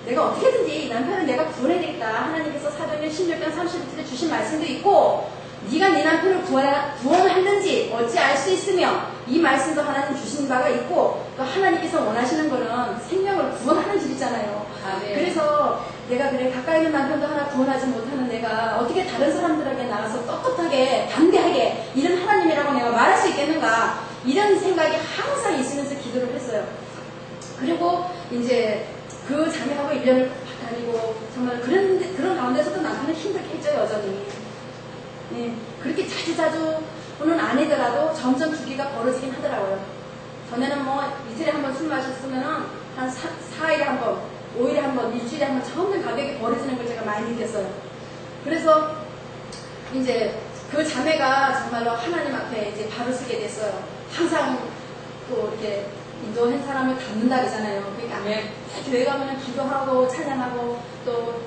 내가 어떻게든지 남편을 내가 구원해야 되겠다. 하나님께서 사도행전 16장 31절에 주신 말씀도 있고 네가 네 남편을 구원하는지 어찌 알 수 있으며 이 말씀도 하나님 주신 바가 있고 또 하나님께서 원하시는 거는 생명을 구원하는 길이잖아요. 네. 그래서 내가 그래 가까이 있는 남편도 하나 구원하지 못하는 내가 어떻게 다른 사람들에게 나가서 떳떳하게 담대하게 이런 하나님이라고 내가 말할 수 있겠는가 이런 생각이 항상 있으면서 기도를 했어요. 그리고 이제 그 자매하고 1년을 다니고 정말 그런 가운데서도 남편은 힘들게 했죠. 여전히. 네, 그렇게 자주자주 아니더라도 점점 주기가 벌어지긴 하더라고요. 전에는 뭐 이틀에 한 번 술 마셨으면은 한 4일에 한 번, 5일에 한 번, 일주일에 한 번 점점 가격이 벌어지는 걸 제가 많이 느꼈어요. 그래서 이제 그 자매가 정말로 하나님 앞에 이제 발을 쓰게 됐어요. 항상 또 이렇게 인도한 사람을 닮는다 그러잖아요. 그러니까 교회 가면은 기도하고 찬양하고 또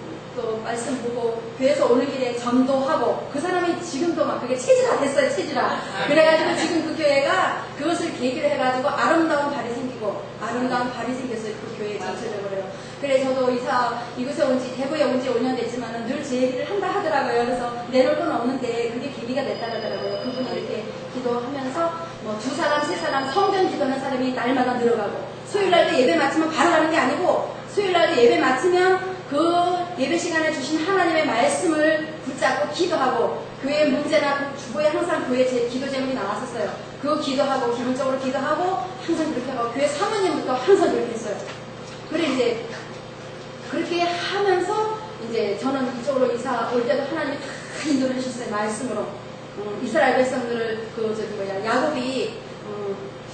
말씀 보고 교회에서 오는 길에 전도하고 그 사람이 지금도 막 그게 체질화 됐어요. 체질화. 그래가지고 지금 그 교회가 그것을 계기로 해가지고 아름다운 발이 생기고 아름다운 발이 생겼어요. 그 교회 전체적으로요. 그래 저도 이곳에 온지 대구에 온지 5년 됐지만은 늘 제 얘기를 한다 하더라고요. 그래서 내놓을 건 없는데 그게 계기가 됐다 하더라고요. 그분이 이렇게 기도하면서 뭐 2사람 3사람 성전 기도하는 사람이 날마다 늘어가고 수요일날 때 예배 마치면 바로 가는 게 아니고 수요일날 때 예배 마치면 그 예배 시간에 주신 하나님의 말씀을 붙잡고 기도하고 교회 문제나 그 주보에 항상 교회 제 기도 제목이 나왔었어요. 그거 기도하고 기본적으로 기도하고 항상 그렇게 하고 교회 사모님부터 항상 그렇게 했어요. 그래 이제 그렇게 하면서 이제 저는 이쪽으로 이사 올 때도 하나님이 다 인도를 해주셨어요. 말씀으로 이스라엘 백성들을 야곱이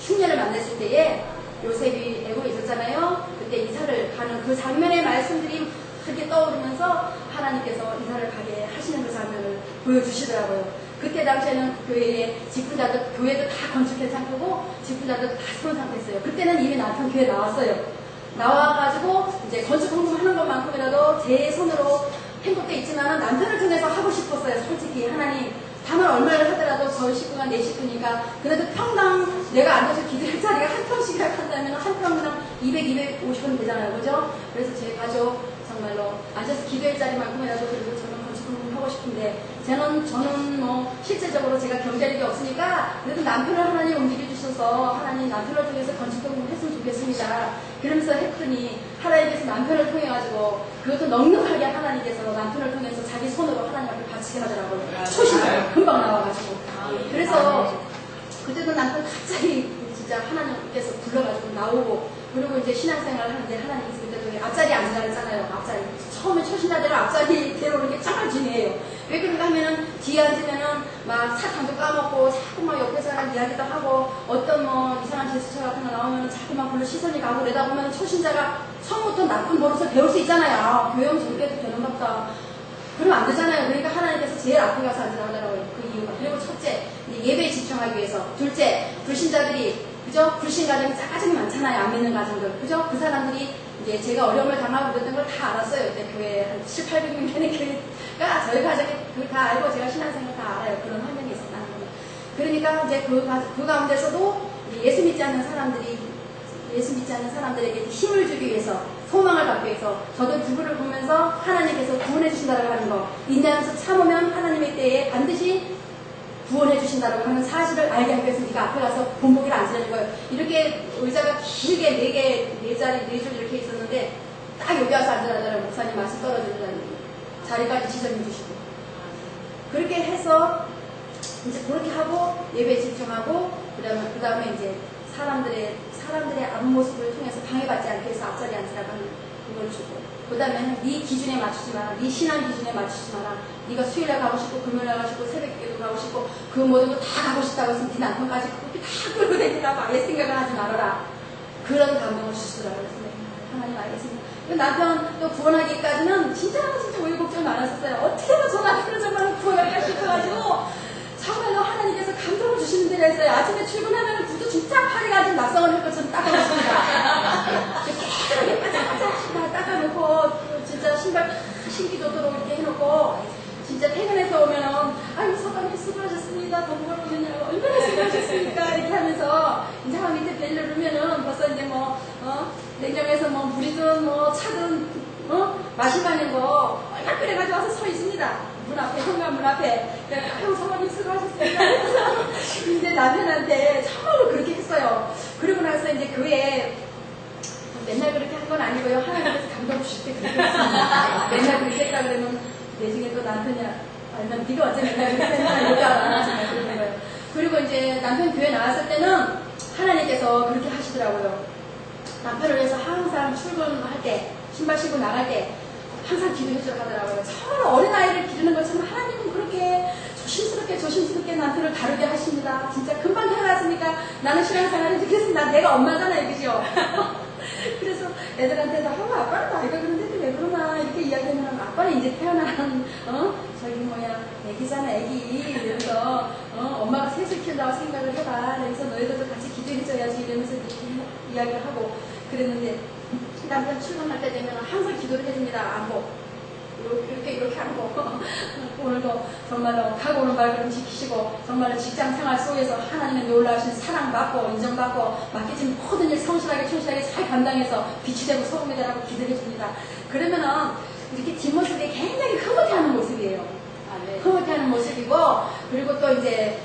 흉년을 만났을 때에 요셉이 애굽에 있었잖아요. 그때 이사를 가는 그 장면의 말씀들이 그렇게 떠오르면서 하나님께서 이사를 가게 하시는 그 장면을 보여주시더라고요. 그때 당시에는 교회에 직분자들, 교회도 다 건축 괜찮고 직분자들 다 세운 상태였어요. 그때는 이미 남편 교회 나왔어요. 나와가지고 이제 건축 공부하는 것만큼이라도 제 손으로 행복돼 있지만 남편을 통해서 하고 싶었어요. 솔직히 하나님 다만 얼마를 하더라도 저희 식구가 내 식구니까 그래도 평당 내가 앉아서 기도할 자리가 한 평씩이라 한다면 한 평당 200, 250원 되잖아요. 그죠? 그래서 제 가족 정말로 앉아서 기도할 자리만큼이라도 그리고 저는 건축 공부를 하고 싶은데 저는 뭐 실제적으로 제가 경제력이 없으니까 그래도 남편을 하나님 움직여주셔서 하나님 남편을 통해서 건축 공부를 했으면 좋겠습니다. 그러면서 했더니 하나님께서 남편을 통해가지고 그것도 넉넉하게 하나님께서 남편을 통해서 자기 손으로 하나님 앞에 바치게 하더라고요. 초신자가 금방 나와가지고. 그래서 그때도 남편 갑자기 진짜 하나님께서 불러가지고 나오고 그리고 이제 신앙생활을 하는데 하나님께서 그때도 앞자리에 앉으라 그랬잖아요. 앞자리. 처음에 초신자들은 앞자리 데려오는 게 정말 중요해요. 왜 그런가 하면은 뒤에 앉으면은 막 사탕도 까먹고 자꾸 막 옆에 사람 이야기도 하고 어떤 뭐 이상한 제스처 같은 거 나오면은 자꾸만 별로 시선이 가고 그러다 보면 초신자가 처음부터 나쁜 버릇을 배울 수 있잖아요. 아, 교회 오면 저렇게도 되는가 보다. 그러면 안 되잖아요. 그러니까 하나님께서 제일 앞에 가서 앉으라고 하더라고요. 그 이유가. 그리고 첫째, 예배에 집중하기 위해서. 둘째, 불신자들이, 그죠? 불신 가정이 짜증이 많잖아요. 안 믿는 가정들. 그죠? 그 사람들이 이제 제가 어려움을 당하고 그랬던 걸 다 알았어요. 그때 교회 한 7, 800명 되는 교회가 저희 가정이 그걸 다 알고 제가 신앙생활 다 알아요. 그런 환경이 있었다는 거예요. 그러니까 이제 그 가운데서도 예수 믿지 않는 사람들에게 힘을 주기 위해서 소망을 갖기 위해서 저도 그분을 보면서 하나님께서 구원해 주신다고 하는 거 인내하면서 참으면 하나님의 때에 반드시 구원해 주신다고 하는 사실을 알게 하기 위해서 네가 앞에 가서 본보기를 앉으라는 거예요. 이렇게 의자가 길게 4줄 이렇게 있었는데 딱 여기 와서 앉으라는 목사님 말씀 떨어지는 자리까지 지정해 주시고 그렇게 해서 이제 그렇게 하고 예배에 집중하고 그 다음에 이제 사람들의 앞모습을 통해서 방해받지 않게 해서 앞자리에 앉으라고 하는 그걸 주고 그 다음에는 네 기준에 맞추지 마라. 네 신앙 기준에 맞추지 마라. 네가 수요일에 가고 싶고 금요일에 가고 싶고 새벽기도 가고 싶고 그 모든 거 다 가고 싶다고 해서 네 남편까지 그렇게 다 끌고 다니라고 아예 생각을 하지 말아라. 그런 감동을 주시더라고요. 하나님 알겠습니다. 그 남편 또 구원하기까지는 진짜 우여곡절 많았었어요. 어떻게 하면 저 남편을 정말 구원할까 싶어가지고 정말로 하나님께서 감동을 주시는 데가 있어요. 아침에 출근하면 구두 진짜 파래가지고 낙성을 할 것처럼 닦아놓습니다. 깨끗하게 바짝바짝 닦아놓고 진짜 신발 신기 좋도록 이렇게 해놓고 진짜 퇴근해서 오면은 아유 사장님 수고하셨습니다. 덤불 보느냐고 얼마나 수고하셨습니까 이렇게 하면서 이제 한 밑에 벨을 누르면은 벌써 이제 뭐 냉장고에서 뭐 물이든 뭐 차든 마시마는 거 얼마나 가지고 와서 서 있습니다. 문 앞에, 현관문 앞에. 아유, 사모님 수고하셨습니다. 이제 남편한테 참으로 그렇게 했어요. 그리고 나서 이제 교회에 맨날 그렇게 한 건 아니고요. 하나님께서 감동 주실 때 그렇게 했습니다. 맨날 그렇게 했다 그러면 내중에 또 남편이 알면 네가 어째 맨날 그렇게 했나 이럴까 그러는 거예요. 그리고 이제 남편 교회 나왔을 때는 하나님께서 그렇게 하시더라고요. 남편을 위해서 항상 출근할 때, 신발 신고 나갈 때 항상 기도해 주라고 하더라고요. 정말 어린아이를 기르는 것처럼 하나님은 그렇게 조심스럽게 남편을 다루게 하십니다. 진짜 금방 태어났으니까 나는 신앙생활을 그래서 내가 엄마잖아요, 그죠? 그래서 애들한테도 아빠는 나이가 그런데 왜 그러나 이렇게 이야기하면 아빠는 이제 태어난 저기 뭐야 애기잖아 애기 이러면서 엄마가 셋을 키운다고 생각을 해봐. 그래서 너희들도 같이 기도해줘야지 이러면서 이렇게 이야기를 하고 그랬는데 남편 출근할 때 되면 항상 기도를 해줍니다. 안고 이렇게 하는 거. 오늘도 정말로 가고 오는 발걸음 지키시고 정말로 직장 생활 속에서 하나님의 놀라우신 사랑받고 인정받고 맡겨진 모든 일 성실하게 충실하게 잘 감당해서 빛이 되고 소금이 되라고 기도해 줍니다. 그러면은 이렇게 뒷모습이 굉장히 흐뭇해하는 모습이에요. 네. 흐뭇해하는 모습이고 그리고 또 이제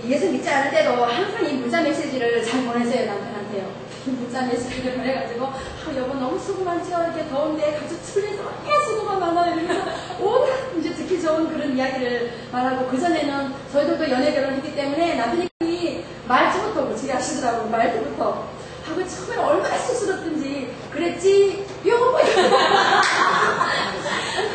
예수 믿지 않을 때도 항상 이 문자 메시지를 잘 보내세요. 남편한테요. 문자 메시지를 보내가지고 여보 너무 수고 많죠. 이렇게 더운데 가족 틀려서 수고가 많아요. 이러면서 온갖 이제 듣기 좋은 그런 이야기를 말하고 그전에는 저희들도 연애 결혼했기 때문에 남편이 말투부터 고치게 하시더라고요. 말투부터 하고 처음에 얼마나 쑥스럽든지 그랬지 뿅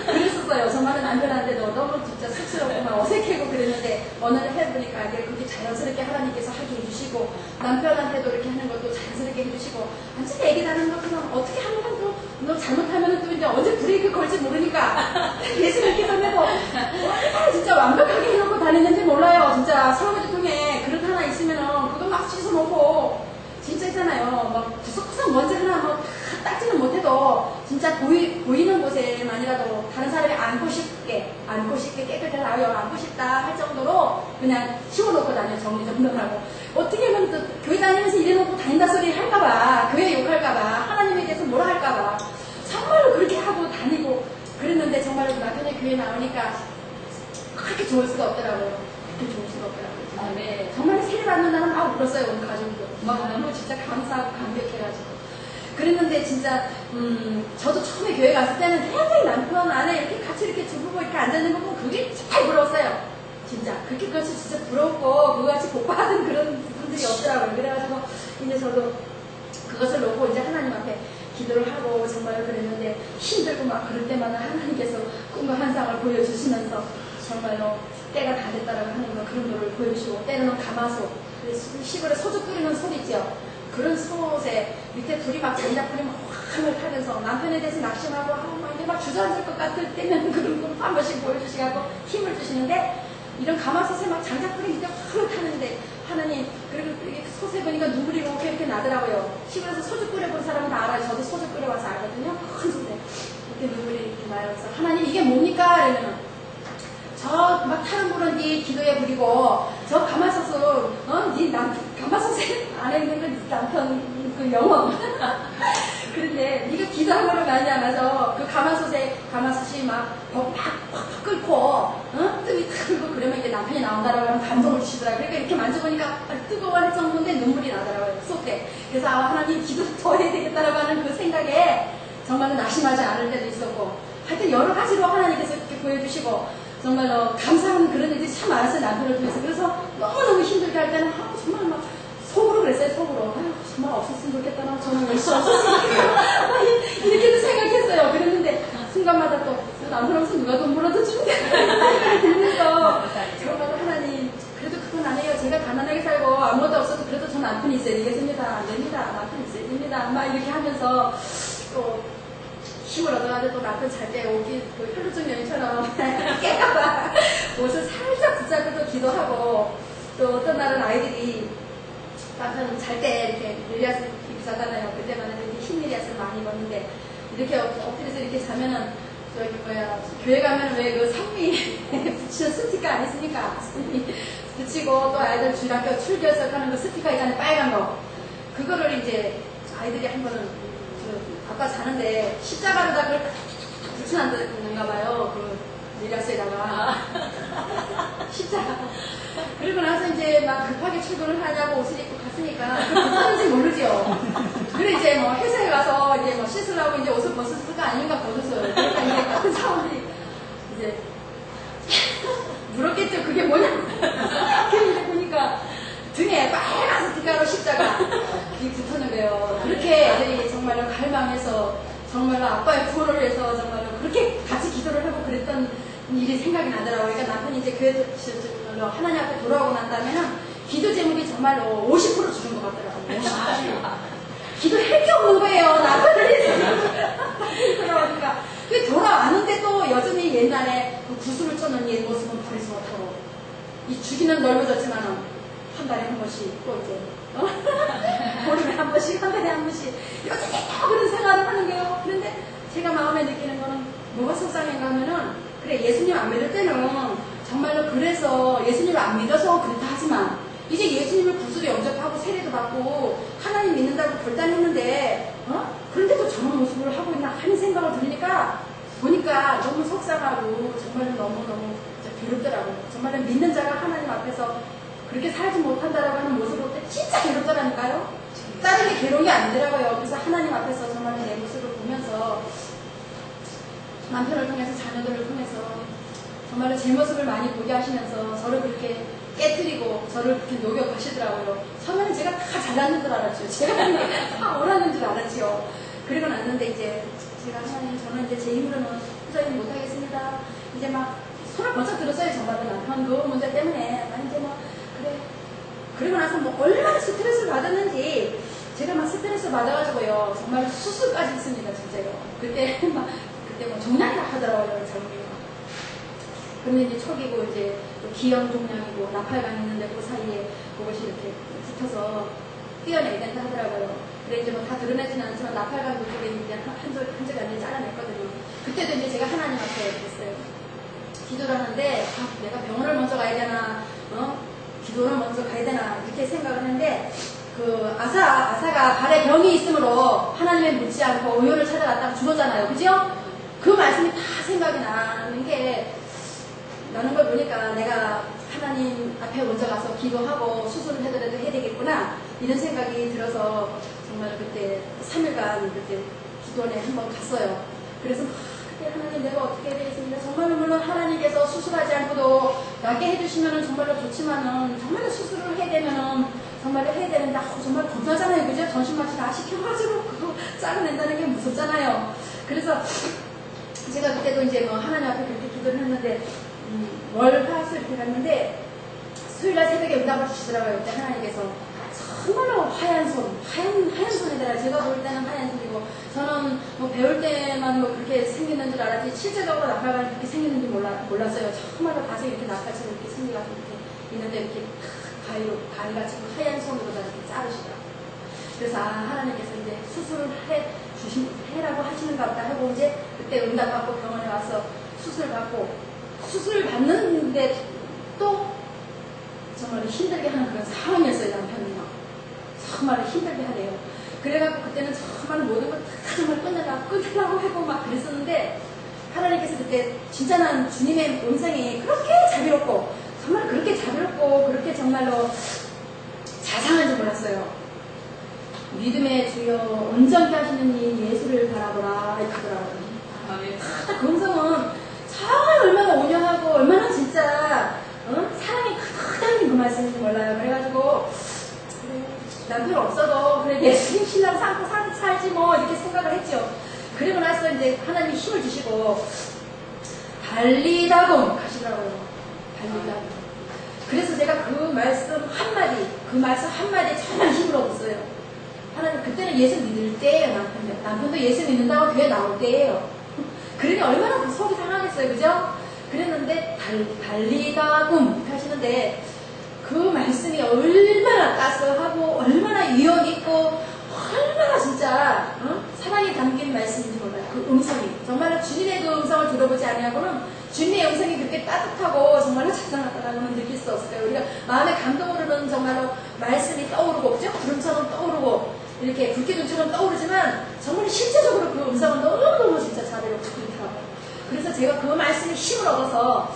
그랬었어요. 정말은 남편한테도 너무 진짜 쑥스럽고 막 어색하고 그랬는데 어느 날 해보니까 이제 그렇게 자연스럽게 하나님께서 하게 해주시고 남편한테도 이렇게 하는 것도 자연스럽게 해주시고 완전 애기 다는 것처럼 어떻게 하면 또 너 잘못하면 또 이제 언제 브레이크 걸지 모르니까 예수 믿기 전에도 얼마나 진짜 완벽하게 해놓고 다녔는지 몰라요. 진짜 설거지 통에 그릇 하나 있으면은 그거 막 씻어놓고 진짜 있잖아요. 막 구석구석 먼지 하나 뭐 닦지는 못해도 진짜 보이는 곳에만이라도 다른 사람이 앉고 싶게 깨끗하게 나와요. 앉고 싶다 할 정도로 그냥 치워놓고 다녀 정리정돈하고 어떻게 하면 또 교회 다니면서 이래놓고 다닌다 소리 할까봐 교회 욕할까봐 하나님에 대해서 뭐라 할까봐 정말로 그렇게 하고 다니고 그랬는데 정말로 남편이 교회 나오니까 그렇게 좋을 수가 없더라고요. 그렇게 좋을 수가 없더라고요. 네. 정말 세례 받는 날은 막 울었어요. 우리 가족도 막 너무 진짜 감사하고 감격해가지고 그랬는데 진짜 저도 처음에 교회 갔을 때는 굉장히 남편 안에 이렇게 같이 이렇게 두 부부 이렇게 앉아있는 거 보면 그게 잘 부러웠어요. 진짜 그렇게 그것이 진짜 부럽고 그거같이 복받은 그런 분들이 없더라고요. 그래가지고 이제 저도 그것을 놓고 이제 하나님 앞에 기도를 하고 정말 그랬는데 힘들고 막 그럴 때마다 하나님께서 꿈과 환상을 보여주시면서 정말로 때가 다 됐다라고 하는 거 그런 거를 보여주시고 때로는 가마솥 시골에 소주 끓이는 솥 있죠. 그런 솥에 밑에 불이 막 전자불이 막 확 타면서 남편에 대해서 낙심하고 막 이제 막 주저앉을 것 같을 때면 그런 걸 한 번씩 보여주시고 힘을 주시는데 이런 가마솥에 막 장작불이 밑에 확 타는데 하나님 그리고 이게 솥에 보니까 눈물이 이렇게 나더라고요. 시골에서 소주 끓여본 사람은 다 알아요. 저도 소주 끓여봐서 알거든요. 큰 솥에 이렇게 눈물이 이렇게 나요. 그래서 하나님 이게 뭡니까? 이러면 저 막 타는 불은 네 기도에 부리고 저 가마솥은 네 가마솥에 안에 있는 건 남편 그 영혼 그런데 네가 기도하고는 말미암아서 그 가마솥이 막 끓고 뜸이 탁 끓고 그러면 이제 남편이 나온다라고 하면 감동을 주시더라고요. 그러니까 이렇게 만져보니까 뜨거워할 정도인데 눈물이 나더라고요. 솥에. 그래서 하나님 기도 더 해야 되겠다라고 하는 그 생각에 정말로 낙심하지 않을 때도 있었고 하여튼 여러 가지로 하나님께서 이렇게 보여주시고 정말로 감사한 그런 일들이 참 많았어요. 남편을 통해서. 그래서 너무너무 힘들게 할 때는 정말 막 속으로 그랬어요. 속으로. 정말 없었으면 좋겠다. 나 정말 열심히 없었으면 좋겠다. 이렇게도 생각했어요. 그랬는데 순간마다 또 남편 없으면 누가 돈 벌어다 주는데 들면서 정말 하나님 그래도 그건 아니에요. 제가 가난하게 살고 아무것도 없어도 그래도 저 남편이 있어야 되겠습니다. 안 됩니다. 남편이 있어야 됩니다. 막 이렇게 하면서 또 힘을 얻어가지고 또 남편 잘 때 옷이 그 혈루증 여인처럼 깨까봐 옷을 살짝 붙잡고 또 기도하고 또 어떤 날은 아이들이 남편 잘 때 이렇게 밀리아스 입자잖아요. 그때만은 이렇게 흰 밀리아스를 많이 입었는데 이렇게 엎드려서 이렇게 자면은 저기 뭐야 교회 가면 왜 그 성미 붙이는 스티커 안 있습니까? 붙이고 또 아이들 중학교 출결석 하는 그 스티커 있잖아요. 빨간 거 그거를 이제 아이들이 한 번은 아까 자는데 십자가로다 그걸 붙여놨는가 봐요. 그 밀리아스에다가 십자가. 그리고 나서 이제 막 급하게 출근을 하냐고 옷을 입고 갔으니까 그게 모르죠. 그래 이제 뭐 회사에 가서 이제 뭐 씻으려고 이제 옷을 벗었을까 아닌가 벗었어요. 그러니까 이제 같은 사원들이 이제 물었겠죠. 그게 뭐냐고. 그런데 보니까 등에 빨간 스티커로 십자가 이게 붙어는 거예요. 그렇게 애들이 정말로 갈망해서 정말로 아빠의 구원을 위해서 정말로 그렇게 같이 기도를 하고 그랬던 일이 생각이 나더라고요. 그러니까 남편이 이제 교회 하나님 앞에 돌아오고 난 다음에는 기도 제목이 정말로 50% 줄은 것 같더라고요. 50%. 기도할 게 없는 거예요. 남편이 돌아오니까. 돌아왔는데 또 여전히 옛날에 그 구슬을 쳐는 옛 모습은 버리지못하고 이 주기는 넓어졌지만은 한 달에 한 번씩 또 이제 보름에 한 번씩 한 달에 한 번씩 여전히 또 그런 생활을 하는 거예요. 그런데 제가 마음에 느끼는 거는 뭐가 속상한가 하면은 그래 예수님 안 믿을 때는 정말로 그래서 예수님을 안 믿어서 그렇다 하지만 이제 예수님을 구슬에 영접하고 세례도 받고 하나님 믿는다고 결단했는데 그런데도 저런 모습을 하고 있나 하는 생각을 들으니까 보니까 너무 속상하고 정말로 너무너무 괴롭더라고요. 정말로 믿는 자가 하나님 앞에서 그렇게 살지 못한다라고 하는 모습을 볼 때 진짜 괴롭더라니까요. 다른 게 괴로운 게 아니더라고요. 그래서 하나님 앞에서 정말로 내 모습을 보면서 남편을 통해서 자녀들을 통해서 정말로 제 모습을 많이 보게 하시면서 저를 그렇게 깨뜨리고 저를 그렇게 녹여가시더라고요. 처음에는 제가 다 잘났는 줄 알았죠. 제가 다 옳았는 줄 알았지요. 그리고 났는데 이제 제가 하나님 저는 이제 제 힘으로는 후자님 못하겠습니다. 이제 막 손을 번쩍 들었어요. 정말로 남편 그 문제 때문에 나 이제 뭐 그래. 그리고 나서 뭐 얼마나 스트레스를 받았는지 제가 막 스트레스 받아가지고요. 정말 수술까지 했습니다. 진짜요. 그때 뭐 종양이라 하더라고요. 장모님이. 근데 이제 초기고 이제 기형 종양이고 나팔관 있는데 그 사이에 그것이 이렇게 붙어서 떼어내야 된다 하더라고요. 그래 이제 뭐 다 드러내지는 않지만 나팔관 그쪽에 이제 한 조각 이제 잘라냈거든요. 그때도 이제 제가 하나님 앞에 됐어요. 기도를 하는데 내가 병원을 먼저 가야 되나 기도를 먼저 가야 되나 이렇게 생각을 했는데 그 아사가 발에 병이 있으므로 하나님의 묻지 않고 의원을 찾아갔다가 죽었잖아요. 그죠? 그 말씀이 다 생각이 나는 게 나는 걸 보니까 내가 하나님 앞에 먼저 가서 기도하고 수술을 하더라도 해야 되겠구나 이런 생각이 들어서 정말 그때 3일간 그때 기도원에 한번 갔어요. 그래서 그때 하나님 내가 어떻게 해야 되겠습니까? 정말로 물론 하나님께서 수술하지 않고도 낫게 해주시면은 정말로 좋지만은 정말로 수술을 해야 되면은 정말로 해야 되는데 정말 겁나잖아요. 그죠? 전신마취 다 시켜가지고 그거 잘라낸다는 게 무섭잖아요. 그래서 제가 그때도 이제 뭐 하나님 앞에 그렇게 기도를 했는데 월화수 이렇게 갔는데 수요일날 새벽에 응답을 주시더라고요. 그때 하나님께서 정말로 하얀 손이더라. 제가 볼 때는 하얀 손이고 저는 뭐 배울 때만 뭐 그렇게 생기는 줄 알았지 실제적으로 나팔관이 그렇게 생기는지 몰랐어요. 정말로 가서 이렇게 나팔처럼 이렇게 생기가지고 이렇게 있는데 이렇게 가위같이 하얀 손으로 다 이렇게 자르시더라고요. 그래서 하나님께서 이제 수술을 해라고 하시는가 보다 하고 이제 그때 응답받고 병원에 와서 수술 받는데 또 정말 힘들게 하는 그런 상황이었어요. 남편이요. 정말 힘들게 하래요. 그래갖고 그때는 정말 모든 걸 다 정말 끝내려고 하고 막 그랬었는데 하나님께서 그때 진짜 난 주님의 음성이 그렇게 자비롭고 정말 그렇게 자비롭고 그렇게 정말로 자상한 줄 몰랐어요. 믿음의 주여 온전케 하시는 이 예수를 바라보라 이렇게 하더라고요. 그 음성은 정말 얼마나 온유하고 얼마나 진짜 사랑이 크다는 그 말씀인지 몰라요. 그래가지고 남편 없어도 그래 예수님 신랑 삼고 살지 뭐 이렇게 생각을 했죠. 그리고 나서 이제 하나님이 힘을 주시고 달리다고 하시더라고요. 달리다고. 그래서 제가 그 말씀 한마디에 정말 힘을 얻었어요. 하나님 그때는 예수 믿을 때예요. 남편도 예수 믿는다고 교회 나올 때예요. 그러니 얼마나 속이 상하겠어요. 그죠? 그랬는데 달리다고 이렇게 하시는데 그 말씀이 얼마나 따스하고 얼마나 위험 있고 얼마나 진짜 사랑이 담긴 말씀인지 몰라요. 그 음성이 정말로 주님의 그 음성을 들어보지 아니하고는 주님의 음성이 그렇게 따뜻하고 정말로 자상하다라고는 느낄 수 없을까요? 우리가 마음에 감동으로는 정말로 말씀이 떠오르고 그죠? 구름처럼 떠오르고 이렇게 불기둥처럼 떠오르지만 정말 실제적으로 그 음성은 너무너무 진짜 자비롭고 그렇더라고요. 그래서 제가 그 말씀에 힘을 얻어서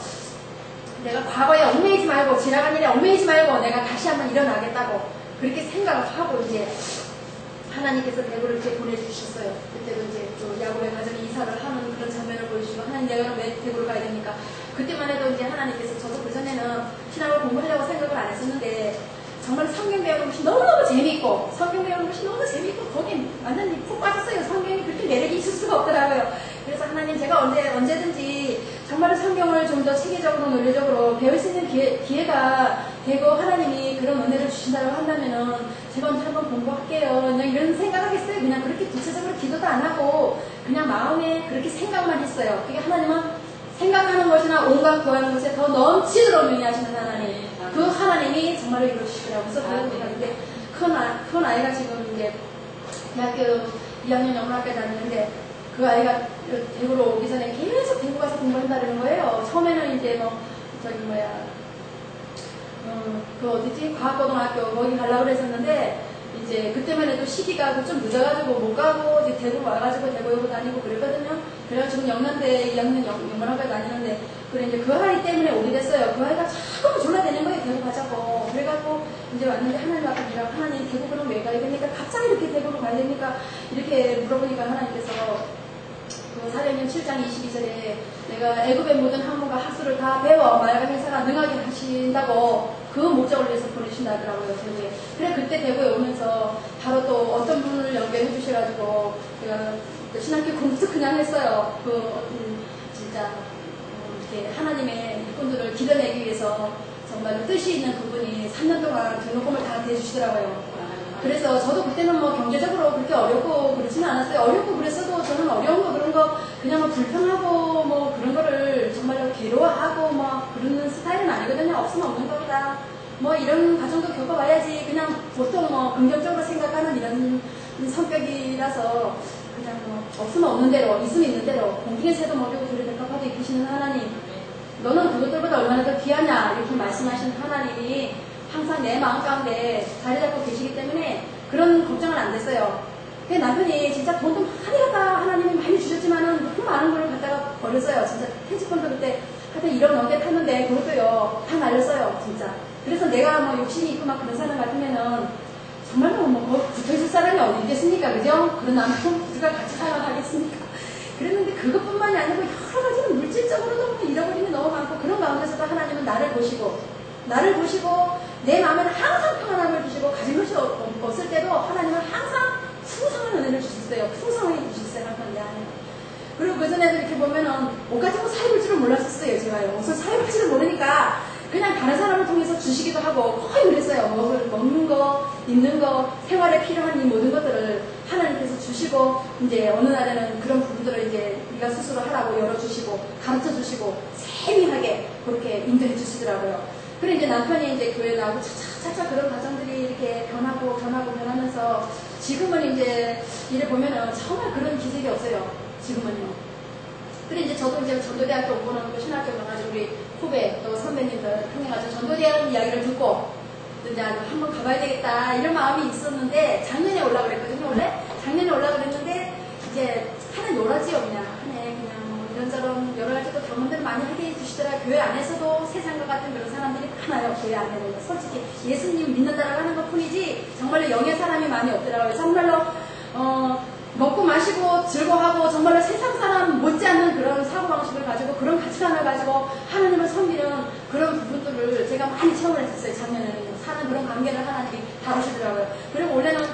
내가 과거에 얽매이지 말고 지나간 일에 얽매이지 말고 내가 다시 한번 일어나겠다고 그렇게 생각을 하고 이제 하나님께서 대구를 이렇게 보내주셨어요. 그때도 이제 또 야곱의 가정에 이사를 하는 그런 장면을 보여주시고 하나님 내가 왜 대구를 가야 됩니까? 그때만 해도 이제 하나님께서 저도 그전에는 신학을 공부하려고 생각을 안 했었는데 정말 성경 배우는 것이 너무너무 재미있고 성경 배우는 것이 너무 재미있고 거기 완전히 푹 빠졌어요. 성경이 그렇게 매력이 있을 수가 없더라고요. 그래서 하나님 제가 언제든지 정말 성경을 좀 더 체계적으로 논리적으로 배울 수 있는 기회가 되고 하나님이 그런 은혜를 주신다고 한다면은 제가 언제 한번 공부할게요. 그냥 이런 생각하겠어요. 그냥 그렇게 구체적으로 기도도 안 하고 그냥 마음에 그렇게 생각만 했어요. 그게 하나님은 생각하는 것이나 온갖 구하는 것에 더 넘치도록 능히하시는 하나님. 그 하나님이 정말로 이루시더라고요. 그래서 그런데 큰 아이가 지금 이제 대학교 2학년 영문학과에 다니는데 그 아이가 대구로 오기 전에 계속 대구 가서 공부한다는 거예요. 처음에는 이제 그 어디지? 과학고등학교 거기 가려고 그랬었는데 이제 그때만 해도 시기가 좀 늦어가지고 못 가고 이제 대구 와가지고 대구 오고 다니고 그랬거든요. 그래가지고 지금 영남대 2학년 영문학과에 다니는데 그래 이제 그 아이 때문에 오게 됐어요. 그 아이가 자꾸 졸라대는 거예요. 대구 가자고. 그래가지고 이제 왔는데 하나님 앞에 내가 하나님 대구 그럼 왜 가야 됩니까? 갑자기 이렇게 대구로 가야 됩니까? 이렇게 물어보니까 하나님께서 그 사도행전 7장 22절에 내가 애굽의 모든 학문과 학술을 다 배워 마야가 행사가 능하게 하신다고 그 목적을 위해서 보내신다 하더라고요. 대구에. 그래 그때 대구에 오면서 바로 또 어떤 분을 연결해 주셔가지고 제가 그 신학교 공부도 그냥 했어요. 진짜 이렇게 하나님의 일꾼들을 기도내기 위해서 정말 뜻이 있는 그분이 3년 동안 등록금을 다 대주시더라고요. 그래서 저도 그때는 뭐 경제적으로 그렇게 어렵고 그러지는 않았어요. 어렵고 그랬어도 저는 어려운 거 그런 거 그냥 뭐 불평하고 뭐 그런 거를 정말로 괴로워하고 뭐 그러는 스타일은 아니거든요. 없으면 없는 겁니다. 뭐 이런 과정도 겪어봐야지 그냥 보통 뭐 긍정적으로 생각하는 이런 성격이라서 그냥 뭐 없으면 없는 대로 있으면 있는 대로 공중의 새도 먹이고 둘이 백합화도 입히시는 하나님 너는 그것들보다 얼마나 더 귀하냐 이렇게 말씀하시는 하나님이 항상 내 마음 가운데 자리 잡고 계시기 때문에 그런 걱정은 안 됐어요. 근데 남편이 진짜 돈도 많이 갖다 하나님이 많이 주셨지만은 그 많은 걸 갖다가 버렸어요. 진짜 퇴직금도 그때 하여튼 1억 넘게 탔는데 그것도요 다 날렸어요. 진짜. 그래서 내가 뭐 욕심이 있고 막 그런 사람 같으면은 정말로 뭐 붙어있을 사람이 어디 있겠습니까? 그죠? 그런 남편 누가 같이 살아가겠습니까? 그랬는데 그것뿐만이 아니고 여러 가지는 물질적으로도 뭐 잃어버리는 게 너무 많고 그런 가운데서도 하나님은 나를 보시고 내 마음에는 항상 평안함을 주시고 가진 것이 없을 때도 하나님은 항상 풍성한 은혜를 주셨어요. 풍성하게 주셨어요. 항상 내 안에. 그리고 그전에도 이렇게 보면은 옷 가지고 사입을 줄은 몰랐었어요. 제가요. 옷을 사입을 줄을 모르니까 그냥 다른 사람을 통해서 주시기도 하고 거의 그랬어요. 먹는 거, 입는 거, 생활에 필요한 이 모든 것들을 하나님께서 주시고 이제 어느 날에는 그런 부분들을 이제 네가 스스로 하라고 열어주시고 가르쳐 주시고 세밀하게 그렇게 인도해 주시더라고요. 그래 이제 남편이 이제 교회 나오고 차차 그런 과정들이 이렇게 변하면서 지금은 이제 이래 보면은 정말 그런 기색이 없어요. 지금은요. 그래 이제 저도 이제 전도대학교 오고는 그 신학교 가가지고 우리 후배 또 선배님들 통해가지고 전도대학 이야기를 듣고 이제 한번 가봐야 되겠다 이런 마음이 있었는데 작년에 올라가 그랬거든요. 원래 작년에 올라가 그랬는데 이제 하는 요라지요 그냥 뭐 이런저런 여러 가지 또 경험들을 많이 하게 해주시더라. 교회 안에서도 세상과 같은 그런 사람들이 많아요. 교회 안에는 솔직히 예수님 믿는다라고 하는 것 뿐이지 정말로 영의 사람이 많이 없더라고요. 정말로 먹고 마시고 즐거워하고 정말로 세상 사람 못지않는 그런 사고방식을 가지고 그런 가치관을 가지고 하나님을 섬기는 그런 부분들을 제가 많이 체험을 했었어요. 작년에는 사는 그런 관계를 하나님이 다루시더라고요. 그리고 원래는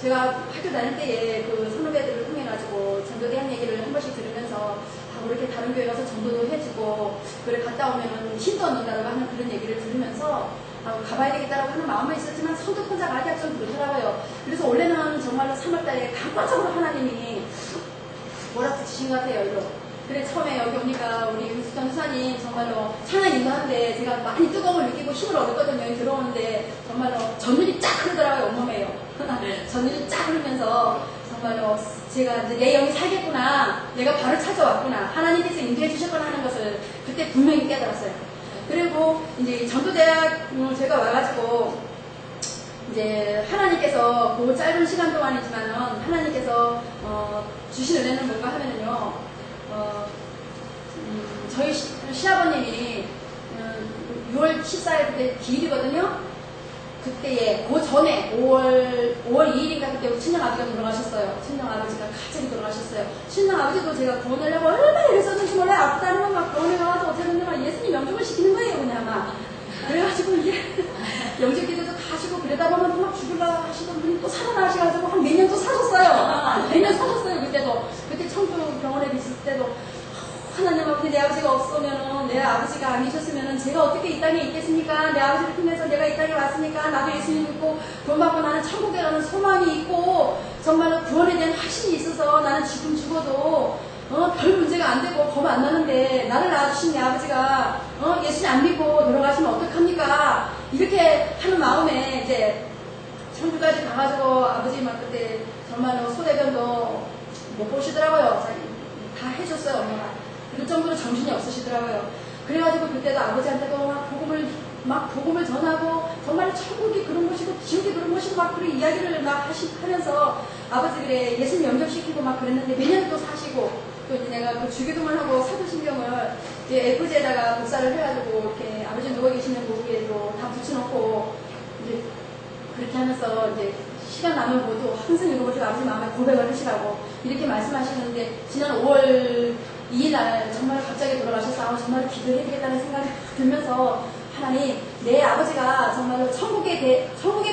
제가 학교 다닐 때에 그 선후배들을 통해가지고 전도대학 얘기를 한 번씩 들으면서 이렇게 다른 교회 가서 전도도 해주고 그래 갔다 오면은 힘도 얻는다라고 하는 그런 얘기를 들으면서 가봐야 되겠다라고 하는 마음은 있었지만 선뜻 혼자 가기가 좀 그렇더라고요. 그래서 원래는 정말로 3월달에 강권적으로 하나님이 몰아붙이신 것 같아요. 이거. 그래 처음에 여기 오니까 우리 윤수정 수사님 정말로 찬양 인도하는데 제가 많이 뜨거움을 느끼고 힘을 얻었거든요. 여기 들어오는데 정말로 전율이 쫙 흐르더라고요. 온몸에요. 전율이 쫙 흐르면서 정말로 제가 이제 내 영이 살겠구나. 내가 바로 찾아왔구나. 하나님께서 인도해 주셨구나 하는 것을 그때 분명히 깨달았어요. 그리고 이제 전도대학 제가 와가지고 이제 하나님께서 그 짧은 시간 동안이지만은 하나님께서 주신 은혜는 뭔가 하면은요 저희 시아버님이 6월 14일 그때 기일이거든요. 그때에 그 전에 5월 2일인가 그때 친정 아버지가 돌아가셨어요. 친정 아버지가 갑자기 돌아가셨어요. 친정 아버지도 제가 구원하려고 얼마나 애썼는지 몰라요. 아프다는 건 막 병원에 가서 어쩌는데 막 예수님 영접을 시키는 거예요 그냥 막. 그래가지고 이제 영접기도도 가시고 그러다 보면 또 막 죽으려 하시던 분이 또 살아나셔가지고 한 몇 년 또 사셨어요. 몇 년 사셨어요 그때도. 그때 청주 병원에 있을 때도 아니셨으면 제가 어떻게 이 땅에 있겠습니까? 내 아버지를 통해서 내가 이 땅에 왔으니까 나도 예수님 믿고 구원받고 나는 천국에 가는 소망이 있고 정말로 구원에 대한 확신이 있어서 나는 지금 죽어도 별 문제가 안 되고 겁 안 나는데 나를 낳아주신 내 아버지가 예수님 안 믿고 돌아가시면 어떡합니까? 이렇게 하는 마음에 이제 청주까지 가가지고 아버지 막 그때 정말로 소대변도 못 보시더라고요. 다 해줬어요, 엄마가. 그럴 정도로 정신이 없으시더라고요. 그래가지고 그때도 아버지한테도 막 복음을 전하고 정말 천국이 그런 곳이고 지옥이 그런 곳이고 막 그런 이야기를 막 하면서 아버지 그래 예수님 영접시키고 막 그랬는데 몇 년 또 사시고 또 이제 내가 그 주기도문을 하고 사도신경을 이제 F지에다가 복사를 해가지고 이렇게 아버지 누워 계시는 거기에도 다 붙여놓고 이제 그렇게 하면서 이제 시간 나면 모두 항상 읽어보시고 아버지 마음에 고백을 하시라고 이렇게 말씀하시는데 지난 5월 2일날 정말 갑자기 돌아가셔서 정말 기도해야겠다는 생각이 들면서 하나님 내 아버지가 정말로 천국에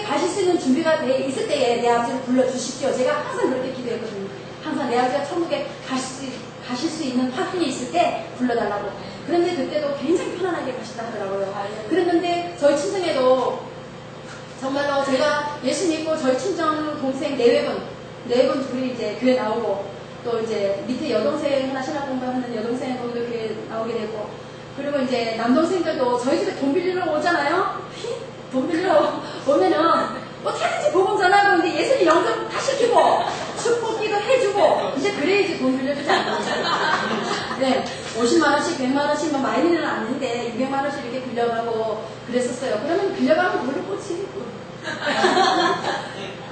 가실 수 있는 준비가 돼 있을 때에 내 아버지를 불러주십시오. 제가 항상 그렇게 기도했거든요. 항상 내 아버지가 천국에 가실 수 있는 확신이 있을 때 불러달라고. 그런데 그때도 굉장히 편안하게 가시다 하더라고요. 그랬는데 저희 친정에도 정말로 제가 예수 믿고 저희 친정 동생 네 분 둘이 이제 교회 나오고 또 이제 밑에 여동생 하나 신학 공부하는 여동생도 교회 나오게 되고 그리고 이제 남동생들도 저희 집에 돈 빌리러 오잖아요. 돈 빌리러 오면은 어떻게든지 복음 전하고 이제 예수님 영접 다 시키고 축복기도 해주고 이제 그래야지 돈 빌려주지 않거든요. 네, 50만 원씩 100만 원씩 뭐 많이는 아닌데 200만 원씩 이렇게 빌려가고 그랬었어요. 그러면 빌려가면 돌을 꽂지.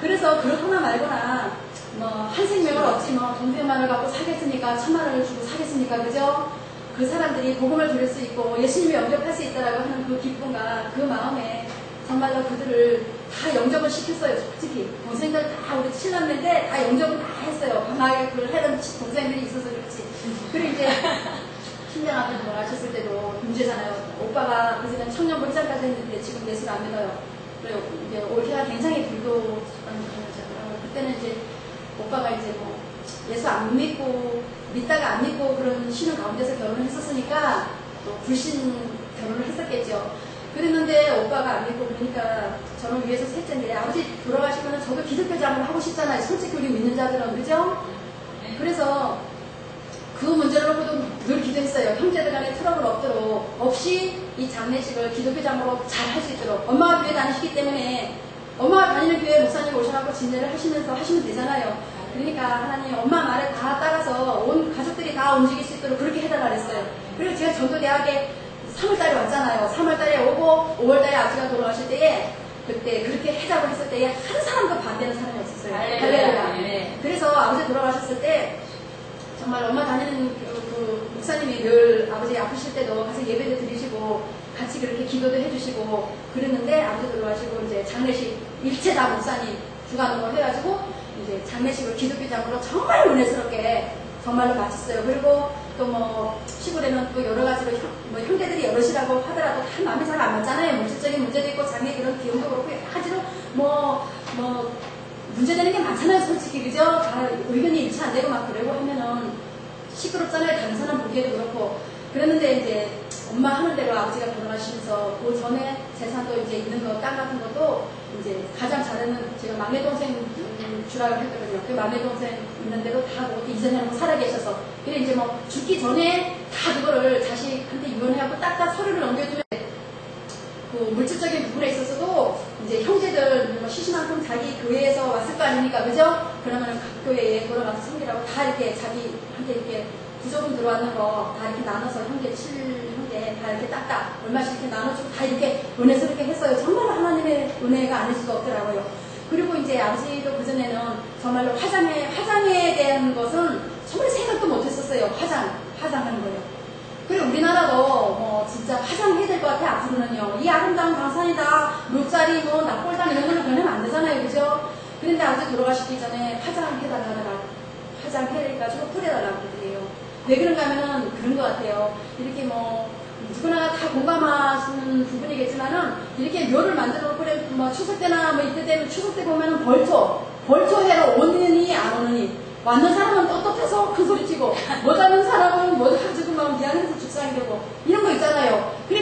그래서 그렇거나 말거나 뭐 한 생명을 얻지 뭐 돈 100만 원을 갖고 사겠습니까? 1000만 원을 주고 사겠습니까? 그죠? 그 사람들이 복음을 들을 수 있고 예수님을 영접할 수 있다라고 하는 그 기쁨과 그 마음에 정말로 그들을 다 영접을 시켰어요. 솔직히 동생들 다 우리 친남매인데 다 영접을 다 했어요. 방학에 그걸 하던 동생들이 있어서 그렇지. 그리고 이제 친정아버지 돌아가셨을 때도 문제잖아요. 오빠가 그전에 청년부 회장까지 했는데 지금 예수를 안 믿어요. 그리고 이제 올해가 굉장히 불도하는 거잖아요. 그때는 이제 오빠가 이제 뭐 예수 안 믿고 믿다가 안 믿고 그런 신혼 가운데서 결혼을 했었으니까 또 불신 결혼을 했었겠죠. 그랬는데 오빠가 안 믿고 그러니까 저는 위에서 셋째인데 아버지 돌아가시면 저도 기독교 장을 하고 싶잖아요. 솔직히 우리 믿는 자들은 그죠? 그래서 그 문제를 놓고도 늘 기도했어요. 형제들 간에 트러블 없이 이 장례식을 기독교 장으로 잘 할 수 있도록 엄마가 교회 다니시기 때문에 엄마가 다니는 교회 목사님 오셔가지고 진례를 하시면서 하시면 되잖아요. 그러니까 하나님 엄마 말에 다 따라서 온 가족들이 다 움직일 수 있도록 그렇게 해달라 그랬어요. 그리고 제가 전도대학에 3월달에 왔잖아요. 3월달에 오고 5월달에 아버지가 돌아가실 때에 그때 그렇게 해자고 했을 때에 한 사람도 반대하는 사람이 없었어요. 할렐루야. 네. 그래서 아버지 돌아가셨을 때 정말 엄마 다니는 그 목사님이 늘 아버지 아프실 때도 가서 예배도 드리시고 같이 그렇게 기도도 해주시고 그랬는데 아버지 돌아가시고 이제 장례식 일체 다 목사님 주관으로 해가지고 이제 장례식을 기독교장으로 정말 은혜스럽게 정말로 마쳤어요. 그리고 또 뭐 시골에는 또 여러 가지로 뭐 형제들이 여럿이라고 하더라도 다 마음이 잘 안 맞잖아요. 물질적인 문제도 있고 장례 그런 기운도 그렇고 여러 가지로 뭐 문제되는 게 많잖아요. 솔직히 그죠? 다 의견이 일치 안 되고 막 그러고 하면은 시끄럽잖아요. 다른 사람 보기에도 그렇고 그랬는데 이제 엄마 하는 대로 아버지가 돌아가시면서 그 전에 재산도 이제 있는 거 땅 같은 것도 이제 가장 잘하는 제가 막내 동생 주라고 했거든요. 그 막내 동생 있는데도 다 그것도 이전해놓고 살아계셔서 그래 이제 뭐 죽기 전에 다 그거를 자식한테 유언해갖고 딱딱 서류를 넘겨주면 그 물질적인 부분에 있어서도 이제 형제들 뭐 시시만큼 자기 교회에서 왔을 거 아닙니까, 그죠? 그러면은 각 교회에 돌아가서 섬기라고 다 이렇게 자기한테 이렇게 부조금 들어왔는 거 다 이렇게 나눠서 형제 7형제 다 이렇게 딱딱 얼마씩 이렇게 나눠주고 다 이렇게 은혜스럽게 했어요. 정말 하나님의 은혜가 아닐 수가 없더라고요. 그리고 이제 아버지도 그전에는 정말로 화장에 대한 것은 정말 생각도 못했었어요. 화장하는 거요. 그리고 우리나라도 뭐 진짜 화장해야 될 것 같아. 앞으로는요. 이 아름다운 강산이다, 롯자리, 뭐 납골당 이런 거는 변하면 안 되잖아요, 그죠? 그런데 아버지 돌아가시기 전에 화장해가지고 뿌려달라고 그러더래요. 왜 그런가 하면은 그런 것 같아요. 이렇게 뭐 누구나 다 공감하시는 부분이겠지만은 이렇게 묘를 만들어 놓고 그래 뭐 추석 때나 뭐 이때 되면 추석 때 보면은 벌초해로 오느니 안 오느니 왔는 사람은 떳떳해서 큰 소리 치고 못 왔는 사람은 뭐 가지고 막 미안해서 죽상이 되고 이런 거 있잖아요. 그래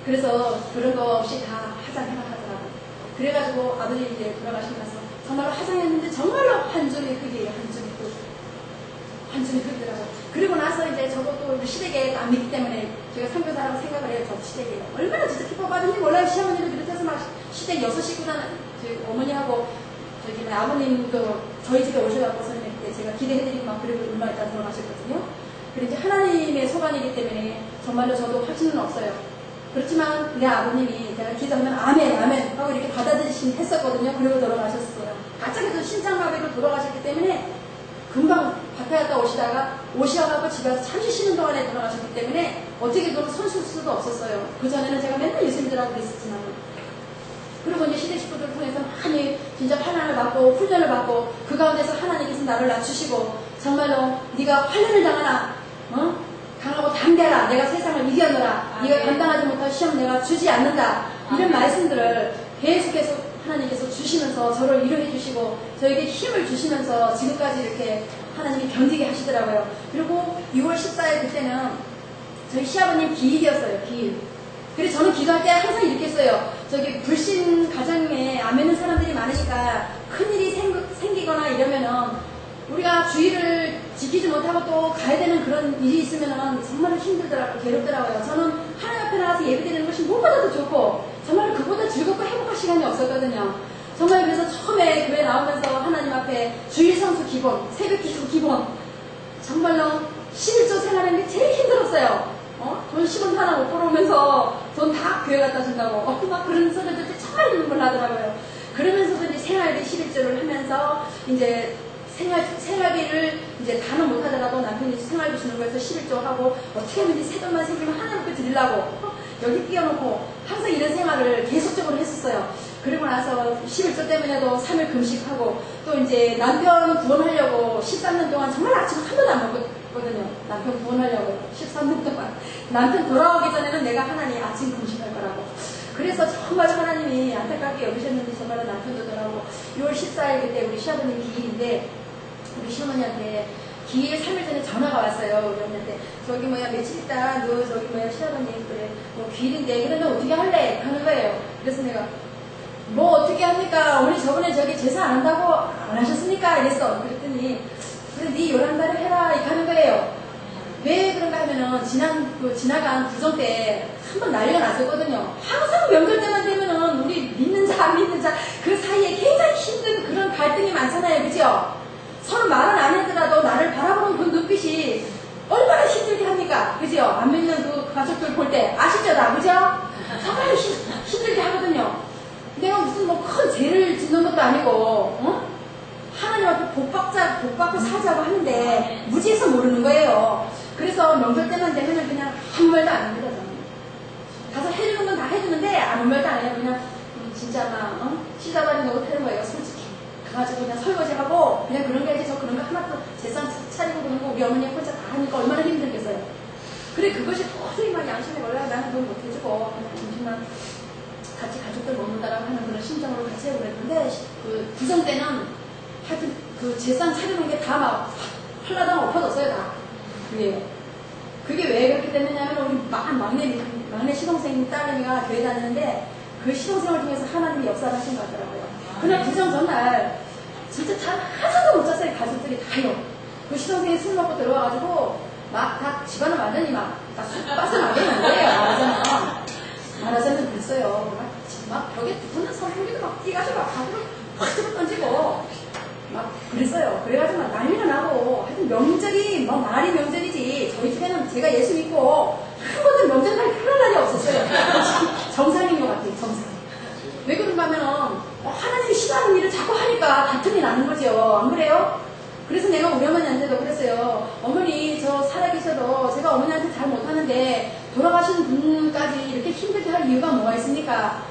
그래서 그런 거 없이 다 화장해라. 그래가지고 아버지 이제 돌아가시고 나서 정말로 화장했는데 정말로 한 줌이 흙이에요. 한 줌이 흙이더라고요. 그리고 나서 이제 저도 또 시댁에 안 믿기 때문에 제가 선교사라고 생각을 해요. 저도 시댁에 얼마나 진짜 기뻐받은지 몰라요. 시어머니를 비롯해서 막 시댁 6식구나 저희 어머니하고 저기 아버님도 저희 집에 오셔갖고 선생님 때 제가 기대해드리고 막 그리고 얼마 있다 돌아가셨거든요. 그리고 이제 하나님의 소관이기 때문에 정말로 저도 확신은 없어요. 그렇지만 내 아버님이 제가 기도하면 아멘 하고 이렇게 받아들이신 했었거든요. 그리고 돌아가셨어요. 갑자기 신장마비로 돌아가셨기 때문에 금방 밭에 갔다 오셔가고 집에 와서 잠시 쉬는 동안에 돌아가셨기 때문에 어떻게 보면 손쓸 수도 없었어요. 그전에는 제가 맨날 예수님들하고 그랬었지만. 그리고 이제 시대 식구들을 통해서 많이 진짜 환난을 받고 훈련을 받고 그 가운데서 하나님께서 나를 낮추시고 정말로 네가 환난을 당하나 강하고 담대하라. 내가 세상을 이겨노라. 네가 감당하지 못할 시험 내가 주지 않는다. 이런 말씀들을 계속해서 하나님께서 주시면서 저를 위로해 주시고 저에게 힘을 주시면서 지금까지 이렇게 하나님이 견디게 하시더라고요. 그리고 6월 14일 그때는 저희 시아버님 기일이었어요. 기일. 그래서 저는 기도할 때 항상 이렇게 했어요. 저기 불신 가정에 안 믿는 사람들이 많으니까 큰일이 생기거나 이러면은 우리가 주의를 지키지 못하고 또 가야 되는 그런 일이 있으면은 정말 힘들더라고요. 괴롭더라고요. 저는 하나님 앞에 나가서 예배드리는 것이 무엇보다도 좋고 정말 그보다 즐겁고 행복한 시간이 없었거든요. 정말 그래서 처음에 교회 나오면서 하나님 앞에 주일 성수 기본, 새벽 기도 기본 정말로 11조 생활하는 게 제일 힘들었어요. 돈 10원 하나 못 벌어오면서 돈 다 교회 갖다 준다고 막 그런 소리들 때 정말 눈물 나더라고요. 그러면서도 이제 생활비 11조를 하면서 이제 생활비를 이제 다는 못하더라도 남편이 생활비 주는 거에서 11조 하고 어떻게 하면 새 돈만 생기면 하나님께 드리려고 여기 끼워놓고 항상 이런 생활을 계속적으로 했었어요. 그리고 나서 11조 때문에도 3일 금식하고 또 이제 남편 구원하려고 13년 동안 정말 아침 한 번도 안 먹었거든요. 남편 구원하려고 13년 동안 남편 돌아오기 전에는 내가 하나님 아침 금식할 거라고. 그래서 정말 하나님이 안타깝게 여기셨는지 정말 남편도 돌아오고 6월 14일 그때 우리 시아버님 기일인데 우리 시어머니한테 기일 3일 전에 전화가 왔어요. 우리 어머니한테 저기 며칠 있다 너 저기 시아버님 그래 뭐 기일인데 그러면 어떻게 할래? 하는 거예요. 그래서 내가 뭐 어떻게 합니까? 어머니 저번에 저기 제사 안 한다고 안 하셨습니까? 이랬어. 그랬더니 그래 네 11달을 해라 이렇게 하는 거예요. 왜 그런가 하면은 지나간 구정 때 한 번 난리가 났었거든요. 항상 명절 때만 되면은 우리 믿는 자 안 믿는 자 그 사이에 굉장히 힘든 그런 갈등이 많잖아요. 그죠? 서로 말은 안 하더라도 나를 바라보는 그 눈빛이 얼마나 힘들게 합니까? 그죠? 안 믿는 그 가족들 볼 때 아시죠? 다 그죠? 정말 힘들게 하거든요. 내가 무슨 뭐 큰 죄를 짓는 것도 아니고 하나님 앞에 복 받고 살자고 하는데 무지해서 모르는 거예요. 그래서 명절 때만 되면은 그냥 아무 말도 안 합니다. 저는. 가서 해주는 건 다 해주는데 아무 말도 안 해요. 그냥 진짜 막 시다발이 너무 타는 거예요. 솔직히. 가가지고 그냥 설거지하고 그냥 그런 게 아니지 저 그런 거 하나도 재산 차리고 그런 거 우리 어머니 혼자 다 하니까 얼마나 힘들겠어요. 그래 그것이 도저히 막 양심에 올라가 나는 돈 못 해주고 그냥 점심만 같이 가족들 먹는다라고 하는 그런 심정으로 같이 해고 그랬는데 그 구정 때는 하여튼 그 재산 차리는 게 다 막 헐라당 엎어졌어요 다. 그게 왜 그렇게 됐느냐면 우리 막내 시동생 딸내미가 교회 다니는데 그 시동생을 통해서 하나님이 역사를 하신 것 같더라고요. 그날 구정 전날 진짜 잠 하나도 못 잤어요. 가족들이 다요. 그 시동생이 술 먹고 들어와가지고 막 다 집안을 완전히 막 빠져나게 하는 거예요. 말하자면 그랬어요. 막 벽에 붙는 선풍기도 막 뛰가지고 막 밖으로 확 들어 던지고 막 그랬어요. 그래가지고 막 난리가 나고 하여튼 명절이 뭐 말이 명절이지 저희 집에는 제가 예수 믿고 한 번도 명절날 그런 날이 없었어요. 정상인 것 같아요. 정상. 왜 그런가 하면은 하나님이 싫어하는 일을 자꾸 하니까 다툼이 나는 거죠. 안 그래요? 그래서 내가 우리 어머니한테도 그랬어요. 어머니 저 살아계셔도 제가 어머니한테 잘 못하는데 돌아가신 분까지 이렇게 힘들게 할 이유가 뭐가 있습니까?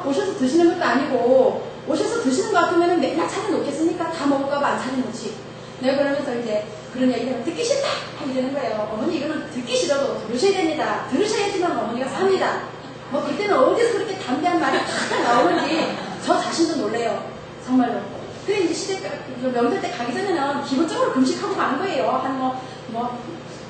오셔서 드시는 것도 아니고 오셔서 드시는 것 같으면 맨날 차려놓겠습니까? 다 먹을까봐 안 차려놓지. 내가 그러면서 이제 그런 얘기를 듣기 싫다 하게 되는 거예요. 어머니 이거는 듣기 싫어도 들으셔야 됩니다. 들으셔야지만 어머니가 삽니다. 뭐 그때는 어디서 그렇게 담대한 말이 다 나오는지 저 자신도 놀래요. 정말로. 그래 이제 명절 때 가기 전에는 기본적으로 금식하고 가는 거예요. 한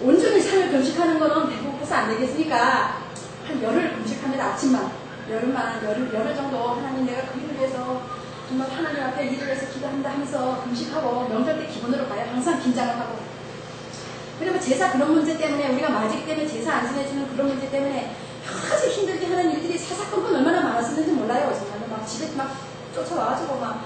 온종일 3일 금식하는 거는 배고파서 안 되겠으니까 한 열흘 금식합니다. 아침만. 열흘 정도 하나님 내가 그 일을 위해서 정말 하나님 앞에 일을 해서 기도한다 하면서 금식하고 명절 때 기본으로 가요. 항상 긴장을 하고. 그러면 제사 그런 문제 때문에 우리가 마직 때문에 제사 안 지내주는 그런 문제 때문에 아주 힘들게 하는 일들이 사사건건 얼마나 많았었는지 몰라요. 정말 막 집에 막 쫓아와가지고 막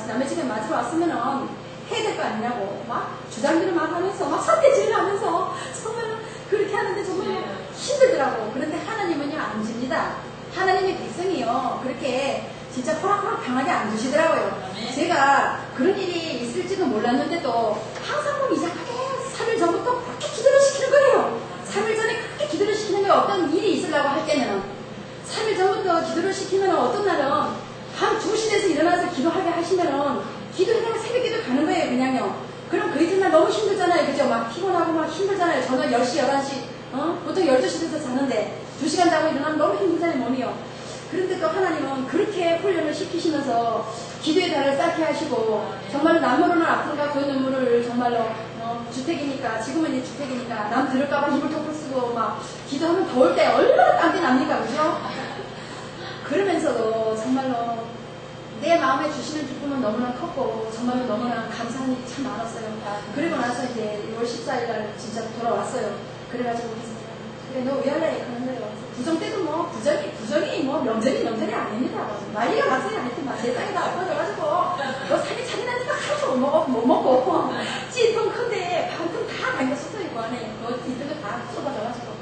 남의 집에 맞으러 왔으면은 해야 될 거 아니냐고 막 주장들을 막 하면서 막 사태질을 하면서 정말 그렇게 하는데 정말 힘들더라고. 그런데 하나님은요 안 줍니다. 하나님의 백성이요 그렇게 진짜 호락호락 편하게 안 주시더라고요. 제가 그런 일이 있을지도 몰랐는데도 항상 뭐 이상하게 3일 전부터 그렇게 기도를 시키는 거예요. 3일 전에 그렇게 기도를 시키는 게 어떤 일이 있으려고 할 때는 3일 전부터 기도를 시키면 어떤 날은 밤 2시 돼서 일어나서 기도하게 하시면은 기도해다가 새벽 기도 가는 거예요. 그냥요. 그럼 그 이튿날 너무 힘들잖아요. 그죠? 막 피곤하고 막 힘들잖아요. 저는 10시, 11시 보통 12시 돼서 자는데 2시간 자고 일어나면 너무 힘들잖아요. 몸이요. 그런데 또 하나님은 그렇게 훈련을 시키시면서 기도의 달을 쌓게 하시고 정말로 남모르는 아픔과 그 눈물을 정말로 주택이니까 지금은 이제 주택이니까 남 들을까봐 힘을 톡톡 쓰고 막 기도하면 더울 때 얼마나 땀이 납니까 그죠? 그러면서도 정말로 내 마음에 주시는 기쁨은 너무나 컸고 정말로 너무나 감사한 일이 참 많았어요. 그리고 나서 이제 6월 14일 날 진짜 돌아왔어요. 그래가지고 그래 너 왜 할래? 그런 거예요. 부정 때도 뭐 부정이 뭐 명절이 아닙니다. 난리가 났어요. 하여튼 막 세상이 다 엎어져가지고 너 살이 차리나니까 하나도 못 먹고 찌통 큰데 방통 다 담겼었어요. 그 안에 그 이런 거 다 쏟아져가지고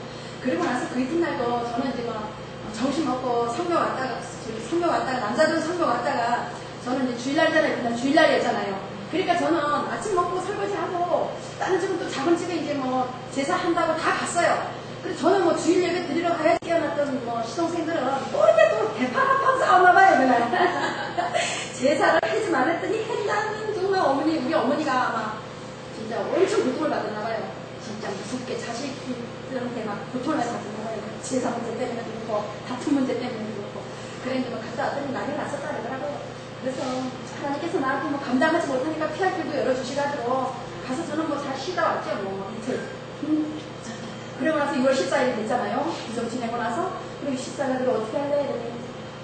그리고 나서 그 이튿날도 저는 이제 막 점심 먹고 성묘 왔다가 남자들은 성묘 왔다가 저는 이제 주일날이잖아요. 그날 주일날이었잖아요. 그러니까 저는 아침 먹고 설거지하고 다른 집은 또 작은 집에 이제 뭐 제사한다고 다 갔어요. 그래서 저는 뭐 주일 예배 드리러 가야지 깨어났던 뭐 시동생들은 또 이제 또 대파 한판 싸웠나봐요, 그날. 제사를 하지 말랬더니 한다는 정말 우리 어머니가 아마 진짜 엄청 고통을 받았나봐요. 진짜 무섭게 자식들한테 막 고통을 많이 받았나봐요. 제사 문제 때문에 그렇고, 다툼 문제 때문에 그렇고. 그랬는데 막 갔다 왔더니 난리 났었다 그러더라고요. 그래서 하나님께서 나한테 뭐 감당하지 못하니까 피할 길도 열어주시가지고 가서 저는 뭐 잘 쉬다 왔죠, 뭐 이틀. 그러고 나서 6월 14일이 됐잖아요. 구정 지내고 나서. 그리고 14일을 어떻게 할래? 이러니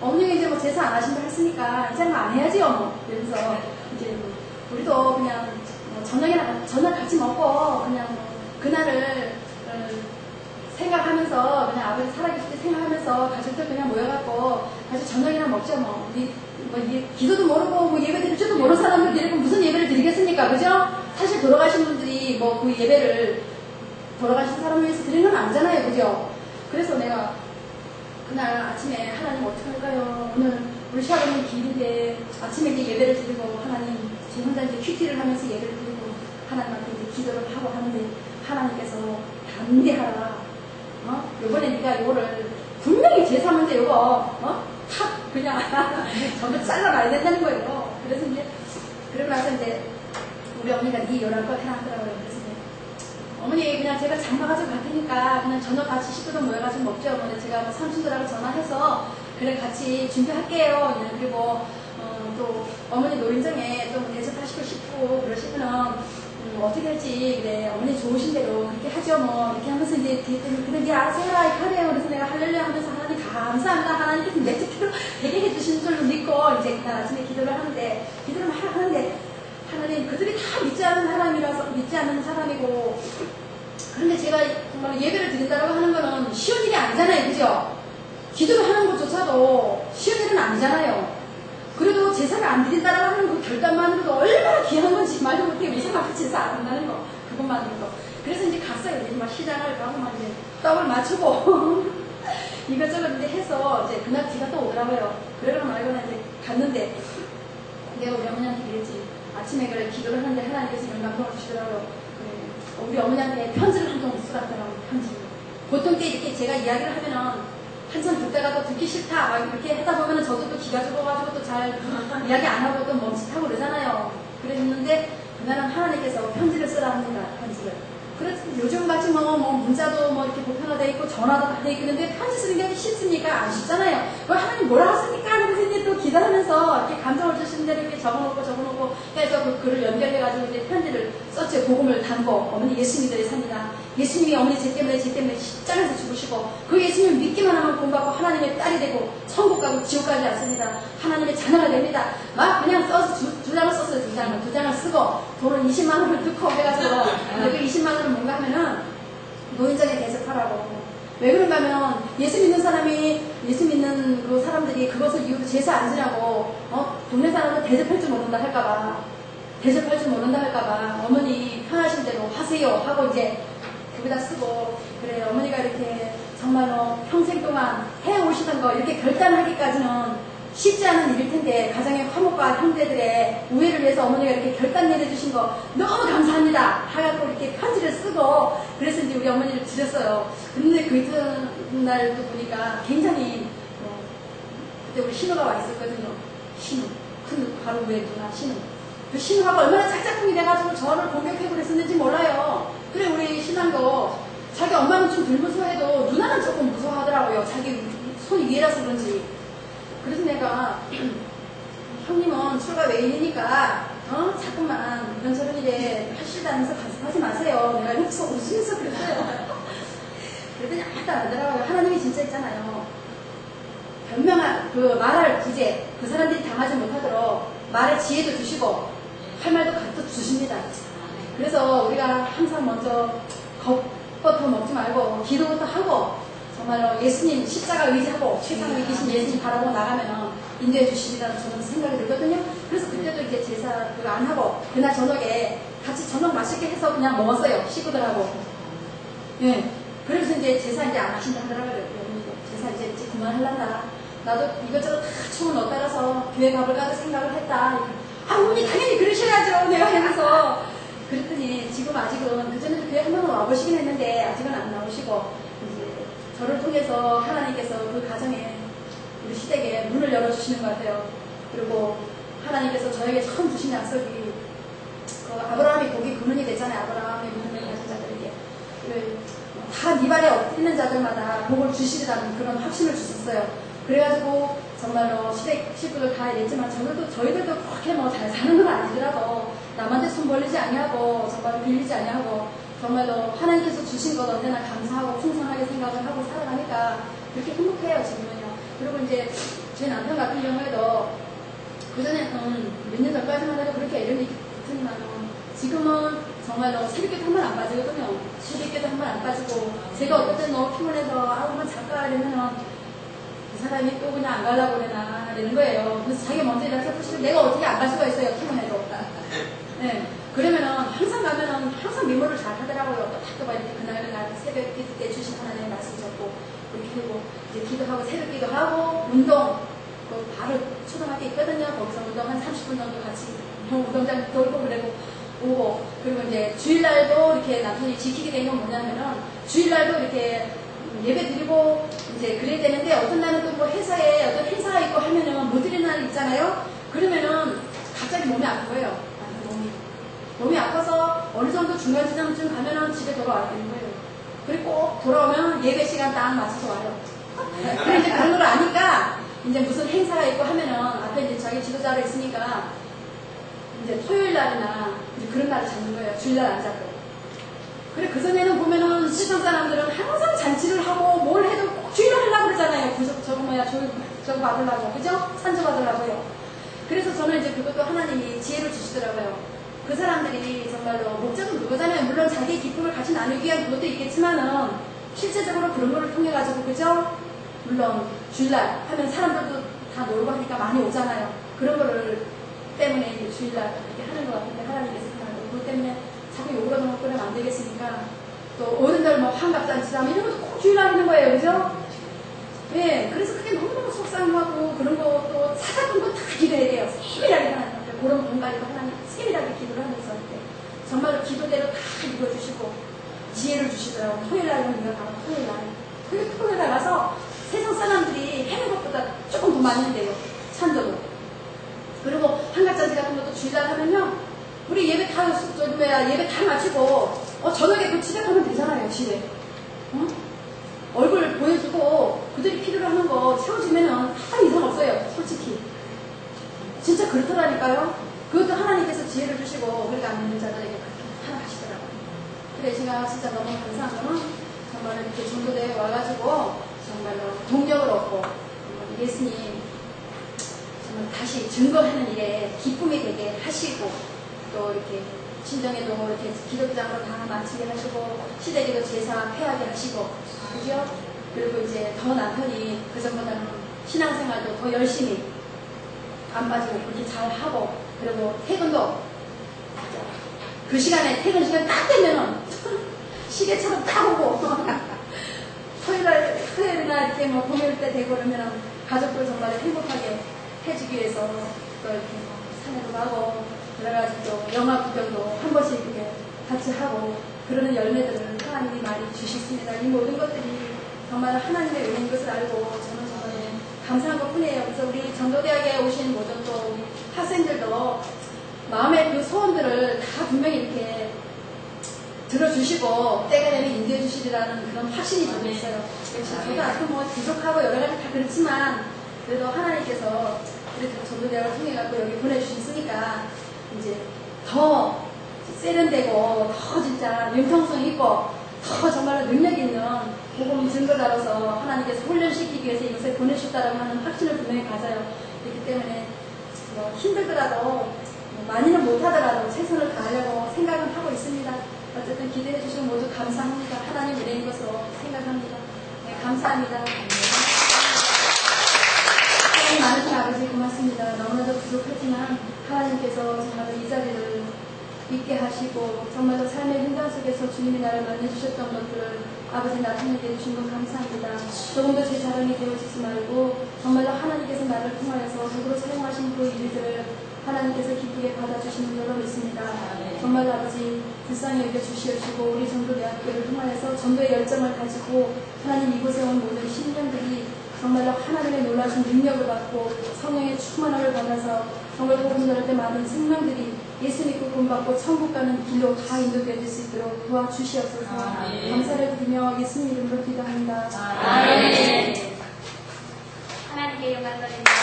어머니가 이제 뭐 제사 안 하신다 했으니까 이제는 안 해야지요, 뭐. 이러면서 이제 우리도 그냥 저녁 같이 먹고 그냥 그날을 생각하면서 그냥 아버지 살아계실 때 생각하면서 가족들 그냥 모여갖고 같이 저녁이나 먹죠, 뭐. 기도도 모르고 뭐 예배 드릴 줄도 모르는 사람들이 무슨 예배를 드리겠습니까? 그죠? 사실 돌아가신 분들이 뭐 그 예배를 돌아가신 사람을 위해서 드리는 건 아니잖아요. 그죠? 그래서 내가 그날 아침에 하나님 어떻게 할까요? 오늘 우리 시아버님 기일인데 아침에 이제 예배를 드리고 하나님 제 혼자 이제 큐티를 하면서 예배를 드리고 하나님한테 이제 기도를 하고 하는데 하나님께서 담대하라. 요번에 네가 요거를 분명히 제사 문제 요거 탁 그냥 전부 잘라놔야 된다는 거예요. 그래서 이제 그러고 나서 이제 우리 어머니가 네 요럴 거 해라 하더라고요. 그래서 어머니 그냥 제가 장가 가지고 갈 테니까 그냥 저녁 같이 식구들 모여가지고 먹죠. 근데 제가 뭐 삼촌들하고 전화해서 그래 같이 준비할게요. 그냥 그리고 또 어머니 노인정에 좀 대접하시고 싶고 그러시면은 어떻게 할지 그래 어머니 좋으신 대로 그렇게 하죠. 뭐 이렇게 하면서 이제 그래 네 알아서 해라 이렇게 하래요. 그래서 내가 할렐루야 하면서 하나님 감사합니다. 하나님께서 내 뜻대로 되게 해주시는 줄로 믿고 이제 그날 아침에 기도를 하는데 기도를 막 하는데 하나님 그들이 다 믿지 않는 사람이고 그런데 제가 정말 예배를 드린다고 하는 거는 쉬운 일이 아니잖아요. 그죠? 기도를 하는 것조차도 쉬운 일은 아니잖아요. 그래도 제사를 안 드린다고 하는 그 결단만으로도 얼마나 귀한 건지 말도 못해. 무슨 말로 제사 안 한다는 거 그것만으로도. 그래서 이제 갔어요. 이제 막 시장을 가고 막 이제 떡을 맞추고 이것저것 이제 해서 이제 그날 비가 또 오더라고요. 그러고 말고는 이제 갔는데 내가 우리 어머니한테 그랬지. 아침에 그래 기도를 하는데 하나님께서 영감을 주시더라고요. 우리 어머니한테 편지를 한 통 쓰라더라고요. 편지. 보통 때 이렇게 제가 이야기를 하면은 한참 듣다가 또 듣기 싫다 막 이렇게 하다 보면은 저도 또 기가 죽어가지고 또 잘 이야기 안 하고 또 멈칫하고 그러잖아요. 그랬는데 그날은 하나님께서 편지를 쓰라 합니다. 편지를. 그래서 요즘 같이 뭐 문자도 뭐 이렇게 보편화되어 있고 전화도 다 돼 있는데 편지 쓰는 게 쉽습니까? 안 쉽잖아요. 뭐 하나님 뭐라 하십니까? 그래서 이제 또 기도하면서 이렇게 감정을 주시는 대로 이렇게 적어놓고 해서 그 글을 연결해가지고 이제 편지를 썼죠. 복음을 담고 어머니 예수 믿어야 삽니다. 예수님이 어머니 제 때문에 십자가에서 죽으시고 그 예수님 믿기만 하면 구원받고 하나님의 딸이 되고 천국 가고 지옥 가지 않습니다. 하나님의 자녀가 됩니다. 막 그냥 써서 두 장을 썼어요. 두 장을 쓰고 돈을 20만 원을 넣고 해가지고 그 20만 원을 뭔가 하면은 노인정에 대접하라고. 왜 그런가 하면 예수 믿는 그 사람들이 그것을 이유로 제사 안 지냐고 동네 사람들 대접할 줄 모른다 할까봐 어머니 편하신 대로 하세요 하고 이제 거기다 쓰고 그래 어머니가 이렇게 정말로 평생 동안 해오시던 거 이렇게 결단하기까지는 쉽지 않은 일일 텐데 가정의 화목과 형제들의 우애를 위해서 어머니가 이렇게 결단 내려주신 거 너무 감사합니다 하고 이렇게 편지를 쓰고 그래서 이제 우리 어머니를 드렸어요. 근데 그 이튿날도 보니까 굉장히 그때 우리 신우가 와 있었거든요. 신우 큰 바로 위에 누나 신우 그 신우가 얼마나 짝짝꿍이 돼가지고 저를 공격해 그랬었는지 몰라요. 그래 우리 신랑도 자기 엄마는 좀 덜 무서워해도 누나는 조금 무서워하더라고요. 자기 손이 위에라서 그런지. 그래서 내가 형님은 출가 외인이니까 자꾸만 이런저런 일에 하시다면서 가슴하지 마세요. 내가 웃으면서 그랬어요. 그랬더니 아무도 안 하더라고요. 하나님이 진짜 있잖아요. 변명할 말할 구제 그 사람들이 당하지 못하도록 말의 지혜도 주시고 할 말도 갖다 주십니다. 그래서 우리가 항상 먼저 겁부터 먹지 말고 기도부터 하고 정말로 예수님 십자가 의지하고 세상에 계신 예수님 바라보고 나가면 인도해 주시리라는 저는 생각이 들거든요. 그래서 그때도 이제 제사 그거 안 하고 그날 저녁에 같이 저녁 맛있게 해서 그냥 먹었어요. 식구들하고. 네. 그래서 이제 제사 이제 안 하신다 하더라고요. 제사 이제 그만하려나. 나도 이것저것 다 총을 넣어 따라서 교회 가볼까 생각을 했다. 어머니 당연히 그러셔야죠. 내가 하면서. 그랬더니 지금 아직은 그전에도 교회 한 번은 와보시긴 했는데 아직은 안 나오시고 이제 저를 통해서 하나님께서 그 가정에 우리 시댁에 문을 열어주시는 것 같아요. 그리고 하나님께서 저에게 처음 주신 약속이 아브라함이 복이 근원이 됐잖아요. 아브라함의 믿음을 가진 자들에게 다 네 발에 엎드리는 자들마다 복을 주시리라는 그런 확신을 주셨어요. 그래가지고 정말로 시댁 식구들 다 얘기했지만 저희들도 그렇게 뭐 잘 사는 건 아니더라도 남한테 손 벌리지 아니하고 정말로 빌리지 아니하고 정말로 하나님께서 주신 것 언제나 감사하고 풍성하게 생각을 하고 살아가니까 그렇게 행복해요 지금은요. 그리고 이제 제 남편 같은 경우에도 그전에는 몇 년 전까지만 해도 그렇게 애를 붙으니만은 지금은 정말로 새벽기도 한 번 안 빠지거든요. 새벽기도 한 번 안 빠지고 제가 어떨 때 너무 피곤해서 한번 잠깐 이러면은 그 사람이 또 그냥 안 가려고 그러나 이러는 거예요. 그래서 자기가 먼저 일어나서 내가 어떻게 안 갈 수가 있어요. 피곤해도. 네. 그러면은 항상 가면은 항상 메모를 잘 하더라고요. 또 이렇게 그날 새벽 기도 때 주신 하나님의 말씀 적고 그렇게 하고 이제 기도하고 새벽 기도하고 운동 바로 초등학교 있거든요. 거기서 운동 한 30분 정도 같이 운동장 돌고 그러고 오고 그리고 이제 주일날도 이렇게 남편이 지키게 된 건 뭐냐면은 주일날도 이렇게 예배 드리고 이제 그래야 되는데 어떤 날은 또 뭐 회사에 어떤 행사가 있고 하면은 못 드리는 날이 있잖아요. 그러면은 갑자기 몸이 아픈 거예요. 몸이 아파서 어느 정도 중간지점쯤 가면은 집에 돌아와야 되는 거예요. 그리고 꼭 돌아오면 예배 시간 딱 맞춰서 와요. 그래 이제 그런 걸 아니까 이제 무슨 행사가 있고 하면은 앞에 이제 자기 지도자로 있으니까 이제 토요일 날이나 이제 그런 날을 잡는 거예요. 주일날 안 잡고. 그래 그전에는 보면은 시청 사람들은 항상 잔치를 하고 뭘 해도 꼭 주일날 하려고 그러잖아요. 저거 받으려고 그죠? 산조 받으려고요. 그래서 저는 이제 그것도 하나님이 지혜를 주시더라고요. 그 사람들이 정말로 목적은 그거잖아요. 물론 자기의 기쁨을 같이 나누기 위한 그것도 있겠지만은 실제적으로 그런 거를 통해 가지고 그죠? 물론 주일날 하면 사람들도 다 놀고 하니까 많이 오잖아요. 그런 거를 때문에 이제 주일날 이렇게 하는 것 같은데 하나님께서 그것 때문에 자꾸 욕을 얻어먹고 그러면 안 되겠으니까 또 어른들 뭐 환갑잔치 하면 이런 것도 꼭 주일날 하는 거예요. 그죠? 예, 그래서 그게 너무너무 속상하고 그런 것도 사사건 거 다 기도해야 돼요. 세밀하게 하나님 그런 공간에도 하나님 세밀하게 기도를 하면서 정말로 기도대로 다 읽어주시고 지혜를 주시더라고요. 토요일날은 우리가 가면 토요일날 나가서 세상 사람들이 해는 것보다 조금 더 많이 한대요. 찬조도. 그리고 한가짜지 같은 것도 주일날 하면요. 우리 예배 다 마치고 저녁에 또 집에 가면 되잖아요, 집에. 어? 얼굴 보여주고 그들이 필요로 하는 거 채워주면은 한 이상 없어요, 솔직히. 진짜 그렇더라니까요. 그것도 하나님께서 지혜를 주시고 그러니까 안 믿는 자들에게 그렇게 하나 하시더라고요. 그래 제가 진짜 너무 감사한 거는 정말 이렇게 전도대에 와가지고 정말로 동력을 얻고 정말 예수님 정말 다시 증거하는 일에 기쁨이 되게 하시고 또 이렇게 친정에도 이렇게 기독장으로 다 마치게 하시고 시댁에도 제사 폐하게 하시고 그죠? 그리고 이제 더 남편이 그 전보다는 신앙생활도 더 열심히 안 빠지고 그렇게 잘 하고 그리고 퇴근도 그 시간에 퇴근 시간 딱 되면은 시계처럼 딱 오고 토요일이나 이렇게 뭐 공휴일 때 되고 그러면은 가족들 정말 행복하게 해주기 위해서 또 이렇게 산에도 가고 그래가지고 또 영화 구경도 한 번씩 이렇게 같이 하고 그러는 열매들을 하나님이 많이 주셨습니다. 이 모든 것들이 정말 하나님의 은혜인 것을 알고 저는 정말 감사한 것 뿐이에요. 그래서 우리 전도대학에 오신 모든 또 우리 학생들도 마음의 그 소원들을 다 분명히 이렇게 들어주시고 때가 되면 인도해 주시리라는 그런 확신이 좀 있어요. 저도 아직은 뭐 부족하고 여러 가지 다 그렇지만 그래도 하나님께서 우리 전도대학을 통해 갖고 여기 보내주셨으니까 이제 더 세련되고 더 진짜 융통성 있고 더 정말로 능력 있는 복음 증거자로서 하나님께서 훈련시키기 위해서 이곳에 보내셨다라고 하는 확신을 분명히 가져요. 그렇기 때문에 뭐 힘들더라도 많이는 못하더라도 최선을 다하려고 생각은 하고 있습니다. 어쨌든 기대해 주시면 모두 감사합니다. 하나님 은혜인 것으로 생각합니다. 네, 감사합니다. 하나님 많으신 아버지 고맙습니다. 너무나도 부족하지만 하나님께서 정말로 이 자리를 있게 하시고 정말로 삶의 현장 속에서 주님이 나를 만나주셨던 것들을 아버지 나타내게 해주신 것 감사합니다. 조금도 제 자랑이 되어지지 말고 정말로 하나님께서 나를 통하여서 적으로 사용하신 그 일들을 하나님께서 기쁘게 받아주시는 줄로 믿습니다. 정말로 아버지 불쌍히 여겨주시옵시고 우리 전도대학교를 통하여서 전도의 열정을 가지고 하나님 이곳에 온 모든 신령들이 정말로 하나님의 놀라신 능력을 받고 성령의 충만함을 받아서 정말 복음 전할 때 많은 생명들이 예수 믿고 구원받고 천국 가는 길로 다 인도되어질 수 있도록 도와주시옵소서. 감사를 드리며 예수님 이름으로 기도합니다. 아멘. 하나님께 영광 돌립니다.